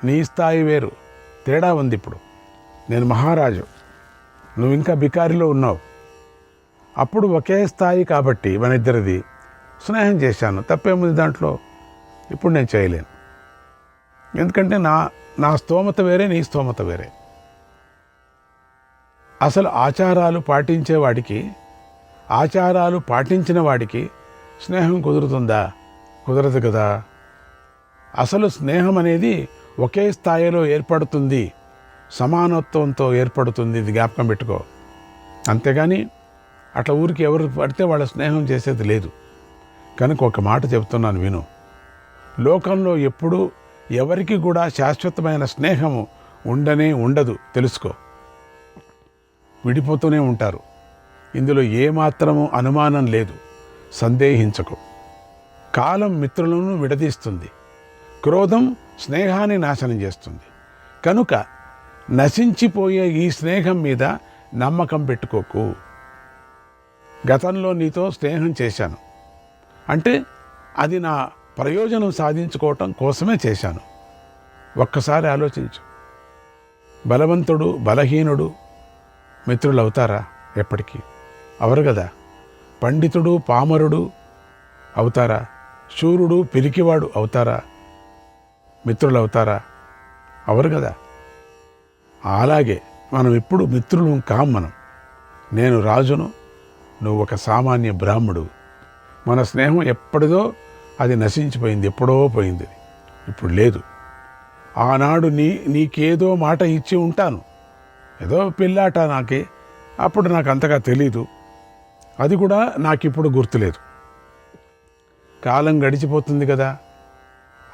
నీ స్థాయి వేరు, తేడా ఉంది. ఇప్పుడు నేను మహారాజు, నువ్వు ఇంకా బికారిలో ఉన్నావు. అప్పుడు ఒకే స్థాయి కాబట్టి మన ఇద్దరిది స్నేహం చేశాను, తప్పేముంది దాంట్లో? ఇప్పుడు నేను చేయలేను, ఎందుకంటే నా స్తోమత వేరే, నీ స్తోమత వేరే. అసలు ఆచారాలు పాటించేవాడికి, ఆచారాలు పాటించిన వాడికి స్నేహం కుదురుతుందా? కుదరదు కదా. అసలు స్నేహం అనేది ఒకే స్థాయిలో ఏర్పడుతుంది, సమానత్వంతో ఏర్పడుతుంది, ఇది జ్ఞాపకం పెట్టుకో. అంతేగాని అట్లా ఊరికి ఎవరు పడితే వాళ్ళ స్నేహం చేసేది లేదు. కనుక ఒక మాట చెప్తున్నాను విను. లోకంలో ఎప్పుడూ ఎవరికి కూడా శాశ్వతమైన స్నేహము ఉండదు, తెలుసుకో. విడిపోతూనే ఉంటారు, ఇందులో ఏమాత్రము అనుమానం లేదు, సందేహించకు. కాలం మిత్రులను విడదీస్తుంది, క్రోధం స్నేహాన్ని నాశనం చేస్తుంది. కనుక నశించిపోయే ఈ స్నేహం మీద నమ్మకం పెట్టుకోకు. గతంలో నీతో స్నేహం చేశాను అంటే అది నా ప్రయోజనం సాధించుకోవటం కోసమే చేశాను. ఒక్కసారి ఆలోచించు. బలవంతుడు బలహీనుడు మిత్రులు అవుతారా? ఎప్పటికీ అవరు కదా. పండితుడు పామరుడు అవుతారా? శూరుడు పిరికివాడు అవుతారా? మిత్రులు అవుతారా? అవరు కదా. అలాగే మనం ఇప్పుడు మిత్రులు కాం. నేను రాజును, నువ్వు ఒక సామాన్య బ్రాహ్మడు. మన స్నేహం ఎప్పటిదో అది నశించిపోయింది, ఎప్పుడో పోయింది, ఇప్పుడు లేదు. ఆనాడు నీకేదో మాట ఇచ్చి ఉంటాను, ఏదో పిల్లాట నాకే, అప్పుడు నాకు అంతగా తెలీదు, అది కూడా నాకు ఇప్పుడు గుర్తులేదు. కాలం గడిచిపోతుంది కదా,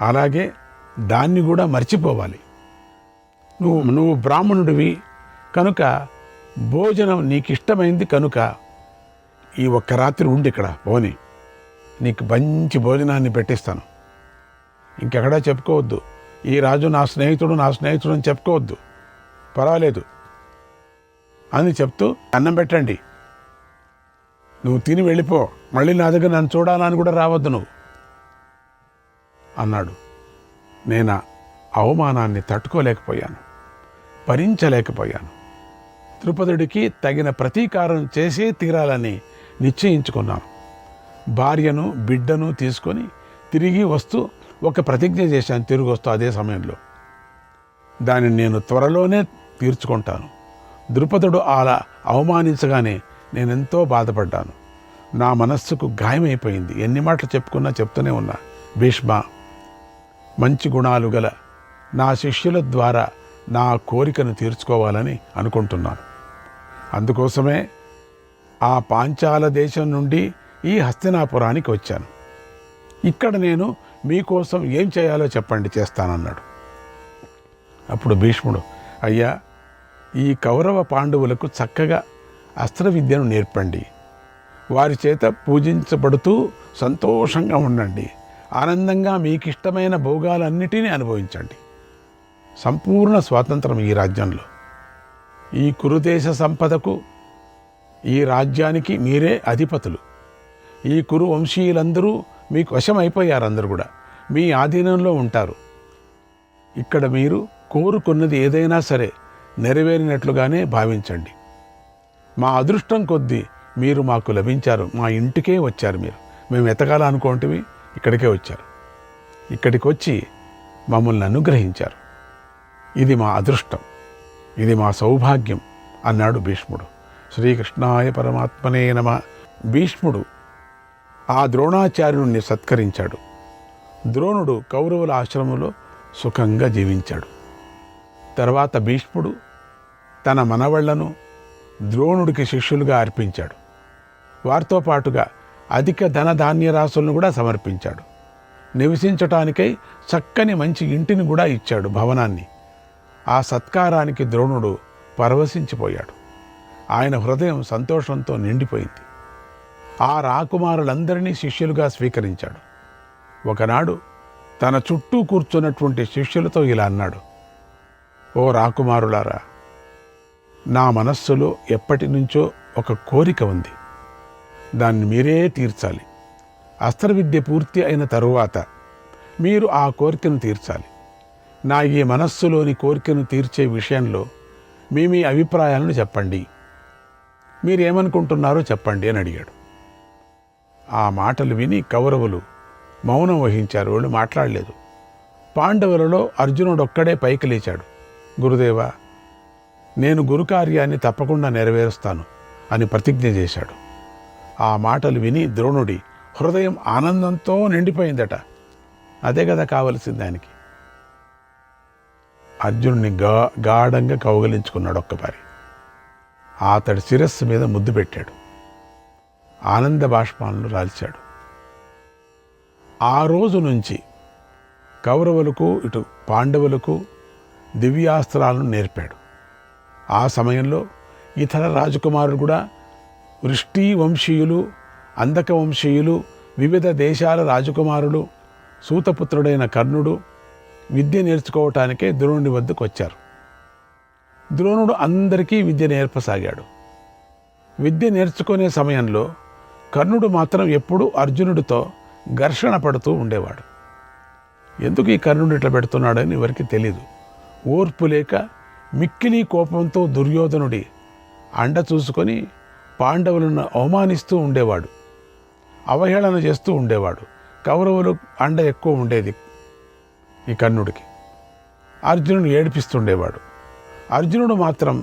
అలాగే దాన్ని కూడా మర్చిపోవాలి. నువ్వు బ్రాహ్మణుడివి కనుక భోజనం నీకు ఇష్టమైంది కనుక ఈ ఒక్క రాత్రి ఉండి ఇక్కడ పోని, నీకు మంచి భోజనాన్ని పెట్టిస్తాను. ఇంకెక్కడా చెప్పుకోవద్దు, ఈ రాజు నా స్నేహితుడు అని చెప్పుకోవద్దు, పర్వాలేదు అని చెప్తూ అన్నం పెట్టండి, నువ్వు తిని వెళ్ళిపో, మళ్ళీ నా దగ్గర నన్ను చూడాలని కూడా రావద్దు నువ్వు అన్నాడు. నేను అవమానాన్ని తట్టుకోలేకపోయాను, భరించలేకపోయాను. ద్రుపదుడికి తగిన ప్రతీకారం చేసే తీరాలని నిశ్చయించుకున్నాను. భార్యను బిడ్డను తీసుకొని తిరిగి వస్తూ ఒక ప్రతిజ్ఞ చేశాను, తిరిగి వస్తూ అదే సమయంలో. దానిని నేను త్వరలోనే తీర్చుకుంటాను. ద్రుపదుడు అలా అవమానించగానే నేనెంతో బాధపడ్డాను. నా మనస్సుకు గాయమైపోయింది. ఎన్ని మాటలు చెప్తూనే ఉన్నా. భీష్మ, మంచి గుణాలు గల నా శిష్యుల ద్వారా నా కోరికను తీర్చుకోవాలని అనుకుంటున్నాను. అందుకోసమే ఆ పాంచాల దేశం నుండి ఈ హస్తినాపురానికి వచ్చాను. ఇక్కడ నేను మీకోసం ఏం చేయాలో చెప్పండి, చేస్తానన్నాడు. అప్పుడు భీష్ముడు, అయ్యా, ఈ కౌరవ పాండవులకు చక్కగా అస్త్ర విద్యను నేర్పండి, వారి చేత పూజించబడుతూ సంతోషంగా ఉండండి, ఆనందంగా మీకు ఇష్టమైన భోగాలన్నిటినీ అనుభవించండి. సంపూర్ణ స్వాతంత్రం ఈ రాజ్యంలో. ఈ కురుదేశ సంపదకు, ఈ రాజ్యానికి మీరే అధిపతులు. ఈ కురు వంశీయులందరూ మీకు వశమైపోయారు, అందరూ కూడా మీ ఆధీనంలో ఉంటారు. ఇక్కడ మీరు కోరుకున్నది ఏదైనా సరే నెరవేరినట్లుగానే భావించండి. మా అదృష్టం కొద్దీ మీరు మాకు లభించారు, మా ఇంటికే వచ్చారు. మేము ఎతకాలనుకోంటివి ఇక్కడికే వచ్చారు. ఇక్కడికి వచ్చి మమ్మల్ని అనుగ్రహించారు. ఇది మా అదృష్టం, ఇది మా సౌభాగ్యం అన్నాడు భీష్ముడు. శ్రీకృష్ణాయ పరమాత్మనే నమః. భీష్ముడు ఆ ద్రోణాచార్యుడిని సత్కరించాడు. ద్రోణుడు కౌరవుల ఆశ్రమంలో సుఖంగా జీవించాడు. తర్వాత భీష్ముడు తన మనవళ్లను ద్రోణుడికి శిష్యులుగా అర్పించాడు. వారితో పాటుగా అధిక ధనధాన్య రాశులను కూడా సమర్పించాడు. నివసించటానికై చక్కని మంచి ఇంటిని కూడా ఇచ్చాడు, భవనాన్ని. ఆ సత్కారానికి ద్రోణుడు పరవశించిపోయాడు. ఆయన హృదయం సంతోషంతో నిండిపోయింది. ఆ రాకుమారులందరినీ శిష్యులుగా స్వీకరించాడు. ఒకనాడు తన చుట్టూ కూర్చున్నటువంటి శిష్యులతో ఇలా అన్నాడు, ఓ రాకుమారులారా, నా మనస్సులో ఎప్పటి నుంచో ఒక కోరిక ఉంది, దాన్ని మీరే తీర్చాలి. అస్త్రవిద్య పూర్తి అయిన తరువాత మీరు ఆ కోరికను తీర్చాలి. నా ఈ మనస్సులోని కోరికను తీర్చే విషయంలో మీ అభిప్రాయాలను చెప్పండి, మీరేమనుకుంటున్నారో చెప్పండి అని అడిగాడు. ఆ మాటలు విని కౌరవులు మౌనం వహించారు, వాళ్ళు మాట్లాడలేదు. పాండవులలో అర్జునుడొక్కడే పైకి లేచాడు. గురుదేవా, నేను గురుకార్యాన్ని తప్పకుండా నెరవేరుస్తాను అని ప్రతిజ్ఞ చేశాడు. ఆ మాటలు విని ద్రోణుడి హృదయం ఆనందంతో నిండిపోయిందట. అదే కదా కావలసింది ఆయనకి. అర్జునుడిని గాఢంగా కౌగలించుకున్నాడు ఒక్కసారి. అతడి శిరస్సు మీద ముద్దు పెట్టాడు. ఆనంద బాష్పాలను రాల్చాడు. ఆ రోజు నుంచి కౌరవులకు ఇటు పాండవులకు దివ్యాస్త్రాలను నేర్పాడు. ఆ సమయంలో ఇతర రాజకుమారులు కూడా, వృష్టి వంశీయులు, అందక వంశీయులు, వివిధ దేశాల రాజకుమారులు, సూతపుత్రుడైన కర్ణుడు విద్య నేర్చుకోవటానికే ద్రోణుడి వద్దకు వచ్చారు. ద్రోణుడు అందరికీ విద్య నేర్పసాగాడు. విద్య నేర్చుకునే సమయంలో కర్ణుడు మాత్రం ఎప్పుడూ అర్జునుడితో ఘర్షణ పడుతూ ఉండేవాడు. ఎందుకు ఈ కర్ణుడు ఇట్లా పెడుతున్నాడని ఎవరికి తెలీదు. ఓర్పు లేక మిక్కిలి కోపంతో దుర్యోధనుడి అండ చూసుకొని పాండవులను అవమానిస్తూ ఉండేవాడు, అవహేళన చేస్తూ ఉండేవాడు. కౌరవులు అండ ఎక్కువ ఉండేది ఈ కర్ణుడికి. అర్జునుడు ఏడిపిస్తుండేవాడు. అర్జునుడు మాత్రం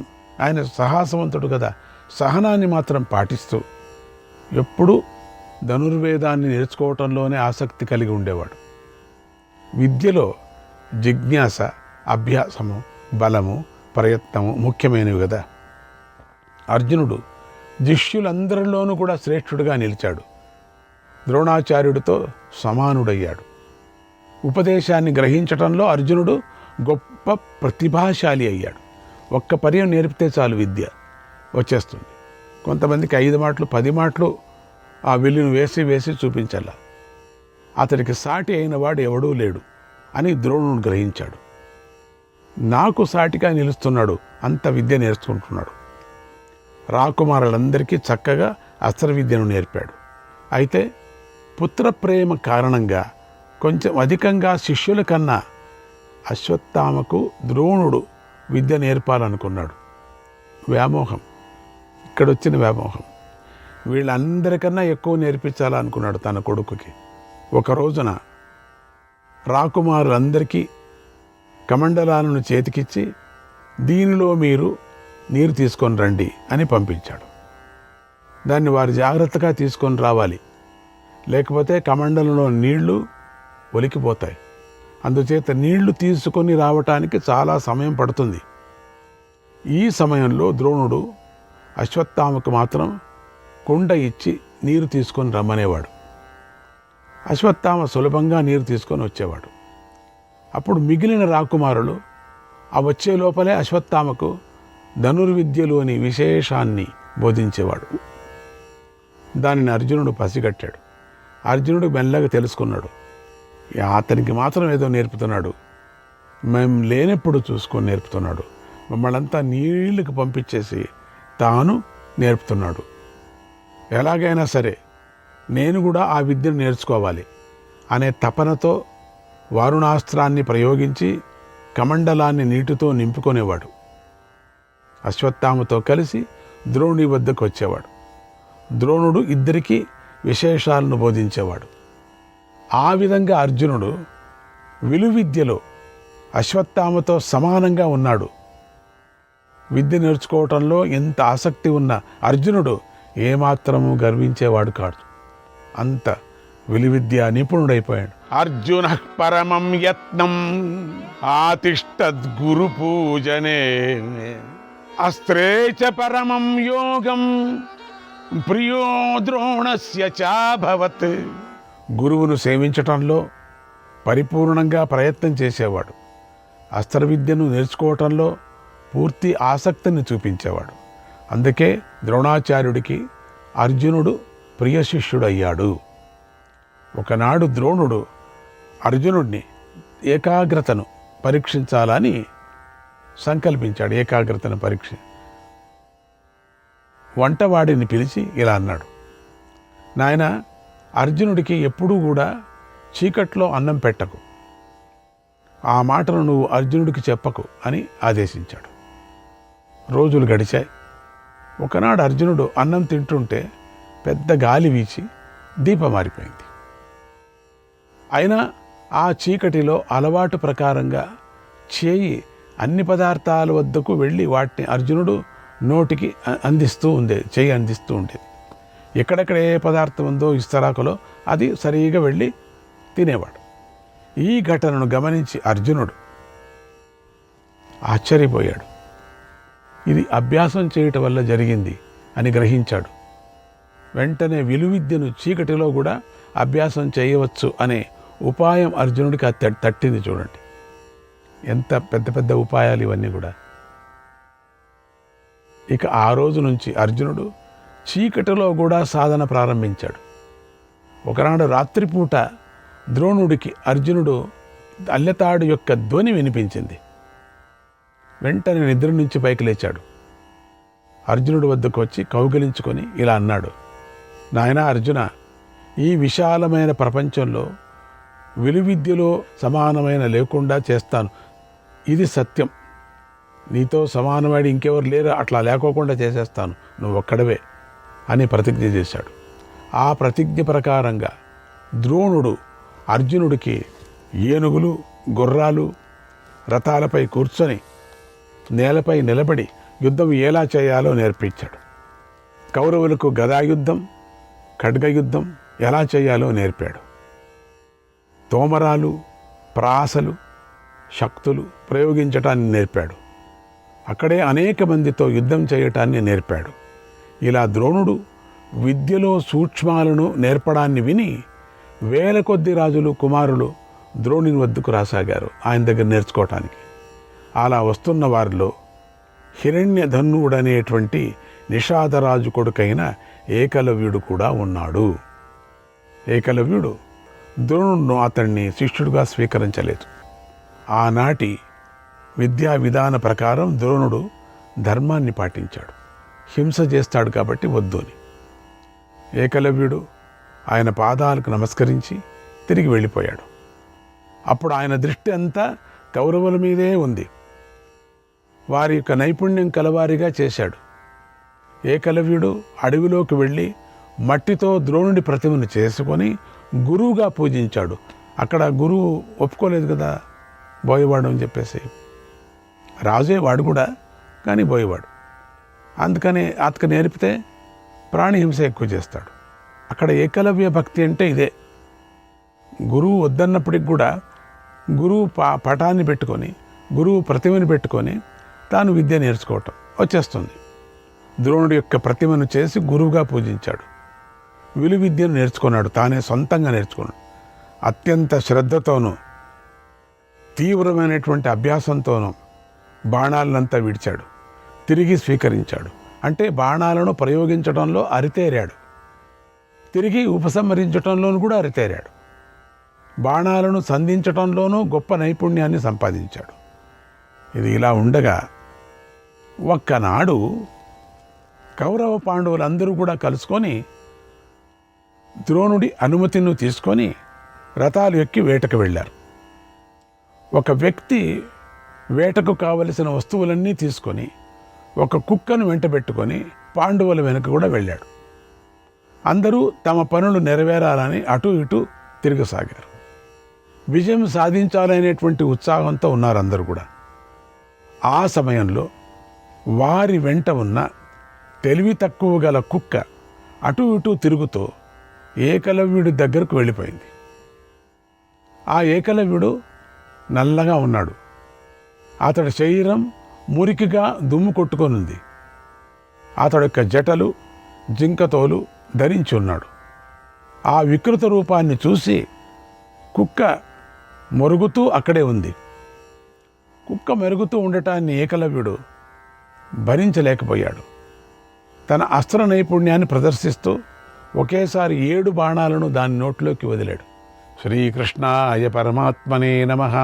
ఆయన సాహసవంతుడు కదా, సహనాన్ని మాత్రం పాటిస్తూ ఎప్పుడూ ధనుర్వేదాన్ని నేర్చుకోవటంలోనే ఆసక్తి కలిగి ఉండేవాడు. విద్యలో జిజ్ఞాస, అభ్యాసము, బలము, ప్రయత్నము ముఖ్యమైనవి కదా. అర్జునుడు శిష్యులందరిలోనూ కూడా శ్రేష్ఠుడిగా నిలిచాడు. ద్రోణాచార్యుడితో సమానుడయ్యాడు. ఉపదేశాన్ని గ్రహించటంలో అర్జునుడు గొప్ప ప్రతిభాశాలి అయ్యాడు. ఒక్క పర్యం నేర్పితే చాలు విద్య వచ్చేస్తుంది. కొంతమందికి 5 మాటలు 10 మాటలు ఆ విల్లును వేసి వేసి చూపించాల. అతడికి సాటి అయిన వాడు ఎవడూ లేడు అని ద్రోణుడు గ్రహించాడు. నాకు సాటిగా నిలుస్తున్నాడు, అంత విద్య నేర్చుకుంటున్నాడు. రాకుమారులందరికీ చక్కగా అస్త్ర విద్యను నేర్పాడు. అయితే పుత్రప్రేమ కారణంగా కొంచెం అధికంగా శిష్యుల కన్నా అశ్వత్థామకు ద్రోణుడు విద్య నేర్పాలనుకున్నాడు. వ్యామోహం, ఇక్కడొచ్చిన వ్యామోహం. వీళ్ళందరికన్నా ఎక్కువ నేర్పించాలనుకున్నాడు తన కొడుకుకి. ఒక రోజున రాకుమారులందరికీ కమండలాలను చేతికిచ్చి దీనిలో మీరు నీరు తీసుకొని రండి అని పంపించాడు. దాన్ని వారు జాగ్రత్తగా తీసుకొని రావాలి, లేకపోతే కమండలంలో నీళ్లు ఒలికిపోతాయి. అందుచేత నీళ్లు తీసుకొని రావటానికి చాలా సమయం పడుతుంది. ఈ సమయంలో ద్రోణుడు అశ్వత్థామకు మాత్రం కుండ ఇచ్చి నీరు తీసుకొని రమ్మనేవాడు. అశ్వత్థామ సులభంగా నీరు తీసుకొని వచ్చేవాడు. అప్పుడు మిగిలిన రాకుమారులు ఆ వచ్చే లోపలే అశ్వత్థామకు ధనుర్విద్యలోని విశేషాన్ని బోధించేవాడు. దానిని అర్జునుడు పసిగట్టాడు. అర్జునుడు మెల్లగా తెలుసుకున్నాడు, అతనికి మాత్రం ఏదో నేర్పుతున్నాడు, మేము లేనప్పుడు చూసుకొని నేర్పుతున్నాడు, మమ్మల్ంతా నీళ్ళకి పంపించేసి తాను నేర్పుతున్నాడు. ఎలాగైనా సరే నేను కూడా ఆ విద్యను నేర్చుకోవాలి అనే తపనతో వారుణాస్త్రాన్ని ప్రయోగించి కమండలాన్ని నీటితో నింపుకునేవాడు. అశ్వత్థామతో కలిసి ద్రోణుడి వద్దకు వచ్చేవాడు. ద్రోణుడు ఇద్దరికీ విశేషాలను బోధించేవాడు. ఆ విధంగా అర్జునుడు విలువిద్యలో అశ్వత్థామతో సమానంగా ఉన్నాడు. విద్య నేర్చుకోవటంలో ఎంత ఆసక్తి ఉన్న అర్జునుడు ఏమాత్రము గర్వించేవాడు కాదు. అంత విలువిద్య నిపుణుడైపోయాడు. అర్జున పరమం యత్నం ఆతిష్టద్గురు పూజనే అస్త్రే చ పరమం యోగం ప్రియో ద్రోణస్య చాభవత్. గురువును సేవించటంలో పరిపూర్ణంగా ప్రయత్నం చేసేవాడు. అస్త్ర విద్యను నేర్చుకోవటంలో పూర్తి ఆసక్తిని చూపించేవాడు. అందుకే ద్రోణాచార్యుడికి అర్జునుడు ప్రియ శిష్యుడయ్యాడు. ఒకనాడు ద్రోణుడు అర్జునుడిని ఏకాగ్రతను పరీక్షించాలని సంకల్పించాడు. ఏకాగ్రతను వంటవాడిని పిలిచి ఇలా అన్నాడు, నాయన, అర్జునుడికి ఎప్పుడూ కూడా చీకట్లో అన్నం పెట్టకు, ఆ మాటను నువ్వు అర్జునుడికి చెప్పకు అని ఆదేశించాడు. రోజులు గడిచాయి. ఒకనాడు అర్జునుడు అన్నం తింటుంటే పెద్ద గాలి వీచి దీపం మారిపోయింది. అయినా ఆ చీకటిలో అలవాటు ప్రకారంగా చేయి అన్ని పదార్థాల వద్దకు వెళ్ళి వాటిని అర్జునుడు నోటికి చేయి అందిస్తూ ఉండేది. ఎక్కడెక్కడ ఏ పదార్థం ఉందో ఇస్తరాకులో అది సరిగా వెళ్ళి తినేవాడు. ఈ ఘటనను గమనించి అర్జునుడు ఆశ్చర్యపోయాడు. ఇది అభ్యాసం చేయటం వల్ల జరిగింది అని గ్రహించాడు. వెంటనే విలువిద్యను చీకటిలో కూడా అభ్యాసం చేయవచ్చు అనే ఉపాయం అర్జునుడికి తట్టింది. చూడండి ఎంత పెద్ద పెద్ద ఉపాయాలు ఇవన్నీ కూడా. ఇక ఆ రోజు నుంచి అర్జునుడు చీకటిలో కూడా సాధన ప్రారంభించాడు. ఒకనాడు రాత్రిపూట ద్రోణుడికి అర్జునుడు అల్లెతాడు యొక్క ధ్వని వినిపించింది. వెంటనే నిద్ర నుంచి పైకి లేచాడు. అర్జునుడి వద్దకు వచ్చి కౌగిలించుకొని ఇలా అన్నాడు, నాయనా అర్జున, ఈ విశాలమైన ప్రపంచంలో విలువిద్యలో సమానమైన లేకుండా చేస్తాను. ఇది సత్యం. నీతో సమానమైన ఇంకెవరు లేరు, అట్లా లేకోకుండా చేసేస్తాను, నువ్వు ఒక్కడవే అని ప్రతిజ్ఞ చేశాడు. ఆ ప్రతిజ్ఞ ప్రకారంగా ద్రోణుడు అర్జునుడికి ఏనుగులు, గుర్రాలు, రథాలపై కూర్చొని నేలపై నిలబడి యుద్ధం ఎలా చేయాలో నేర్పించాడు. కౌరవులకు గదాయుద్ధం, ఖడ్గయుద్ధం ఎలా చేయాలో నేర్పాడు. తోమరాలు, ప్రాసలు, శక్తులు ప్రయోగించటాన్ని నేర్పాడు. అక్కడే అనేక మందితో యుద్ధం చేయటాన్ని నేర్పాడు. ఇలా ద్రోణుడు విద్యలో సూక్ష్మాలను నేర్పడాన్ని విని వేల కొద్ది రాజులు, కుమారులు ద్రోణుని వద్దకు రాసాగారు ఆయన దగ్గర నేర్చుకోవటానికి. అలా వస్తున్న వారిలో హిరణ్యధన్నుడనేటువంటి నిషాదరాజు కొడుకైన ఏకలవ్యుడు కూడా ఉన్నాడు. ఏకలవ్యుడు ద్రోణుడును అతన్ని శిష్యుడిగా స్వీకరించలేదు. ఆనాటి విద్యా విధాన ప్రకారం ద్రోణుడు ధర్మాన్ని పాటించాడు. హింస చేస్తాడు కాబట్టి వద్దు అని. ఏకలవ్యుడు ఆయన పాదాలకు నమస్కరించి తిరిగి వెళ్ళిపోయాడు. అప్పుడు ఆయన దృష్టి అంతా కౌరవుల మీదే ఉంది. వారి యొక్క నైపుణ్యం కలవారిగా చేశాడు. ఏకలవ్యుడు అడవిలోకి వెళ్ళి మట్టితో ద్రోణుడి ప్రతిమను చేసుకొని గురువుగా పూజించాడు. అక్కడ గురువు ఒప్పుకోలేదు కదా, బోయవాడు అని చెప్పేసి. రాజే వాడు కూడా, కానీ బోయవాడు. అందుకని అతకు నేర్పితే ప్రాణిహింస ఎక్కువ చేస్తాడు. అక్కడ ఏకలవ్య భక్తి అంటే ఇదే. గురువు వద్దన్నప్పటికి కూడా గురువు పటాన్ని పెట్టుకొని, గురువు ప్రతిమని పెట్టుకొని తాను విద్య నేర్చుకోవటం వచ్చేస్తుంది. ద్రోణుడి యొక్క ప్రతిమను చేసి గురువుగా పూజించాడు. విలువిద్యను నేర్చుకున్నాడు, తానే సొంతంగా నేర్చుకున్నాడు. అత్యంత శ్రద్ధతోనూ తీవ్రమైనటువంటి అభ్యాసంతోనూ బాణాలనంతా విడిచాడు, తిరిగి స్వీకరించాడు. అంటే బాణాలను ప్రయోగించడంలో అరితేరాడు, తిరిగి ఉపసంహరించడంలోనూ కూడా అరితేరాడు. బాణాలను సంధించడంలోనూ గొప్ప నైపుణ్యాన్ని సంపాదించాడు. ఇది ఇలా ఉండగా ఒక్కనాడు కౌరవ పాండవులందరూ కూడా కలుసుకొని ద్రోణుడి అనుమతిని తీసుకొని రథాలు ఎక్కి వేటకు వెళ్ళారు. ఒక వ్యక్తి వేటకు కావలసిన వస్తువులన్నీ తీసుకొని ఒక కుక్కను వెంటబెట్టుకొని పాండవుల వెనుక కూడా వెళ్ళాడు. అందరూ తమ పనులు నెరవేరాలని అటు ఇటు తిరగసాగారు. విజయం సాధించాలనేటువంటి ఉత్సాహంతో ఉన్నారు అందరూ కూడా. ఆ సమయంలో వారి వెంట ఉన్న తెలివి తక్కువ గల కుక్క అటు ఇటు తిరుగుతూ ఏకలవ్యుడి దగ్గరకు వెళ్ళిపోయింది. ఆ ఏకలవ్యుడు నల్లగా ఉన్నాడు. అతడి శరీరం మురికిగా దుమ్ము కొట్టుకొనుంది. అతడి యొక్క జటలు, జింకతోలు ధరించి ఉన్నాడు. ఆ వికృత రూపాన్ని చూసి కుక్క మొరుగుతూ అక్కడే ఉంది. కుక్క మెరుగుతూ ఉండటాన్ని ఏకలవ్యుడు భరించలేకపోయాడు. తన అస్త్ర నైపుణ్యాన్ని ప్రదర్శిస్తూ ఒకేసారి 7 బాణాలను దాని నోట్లోకి వదిలాడు. శ్రీకృష్ణాయ పరమాత్మనే నమః.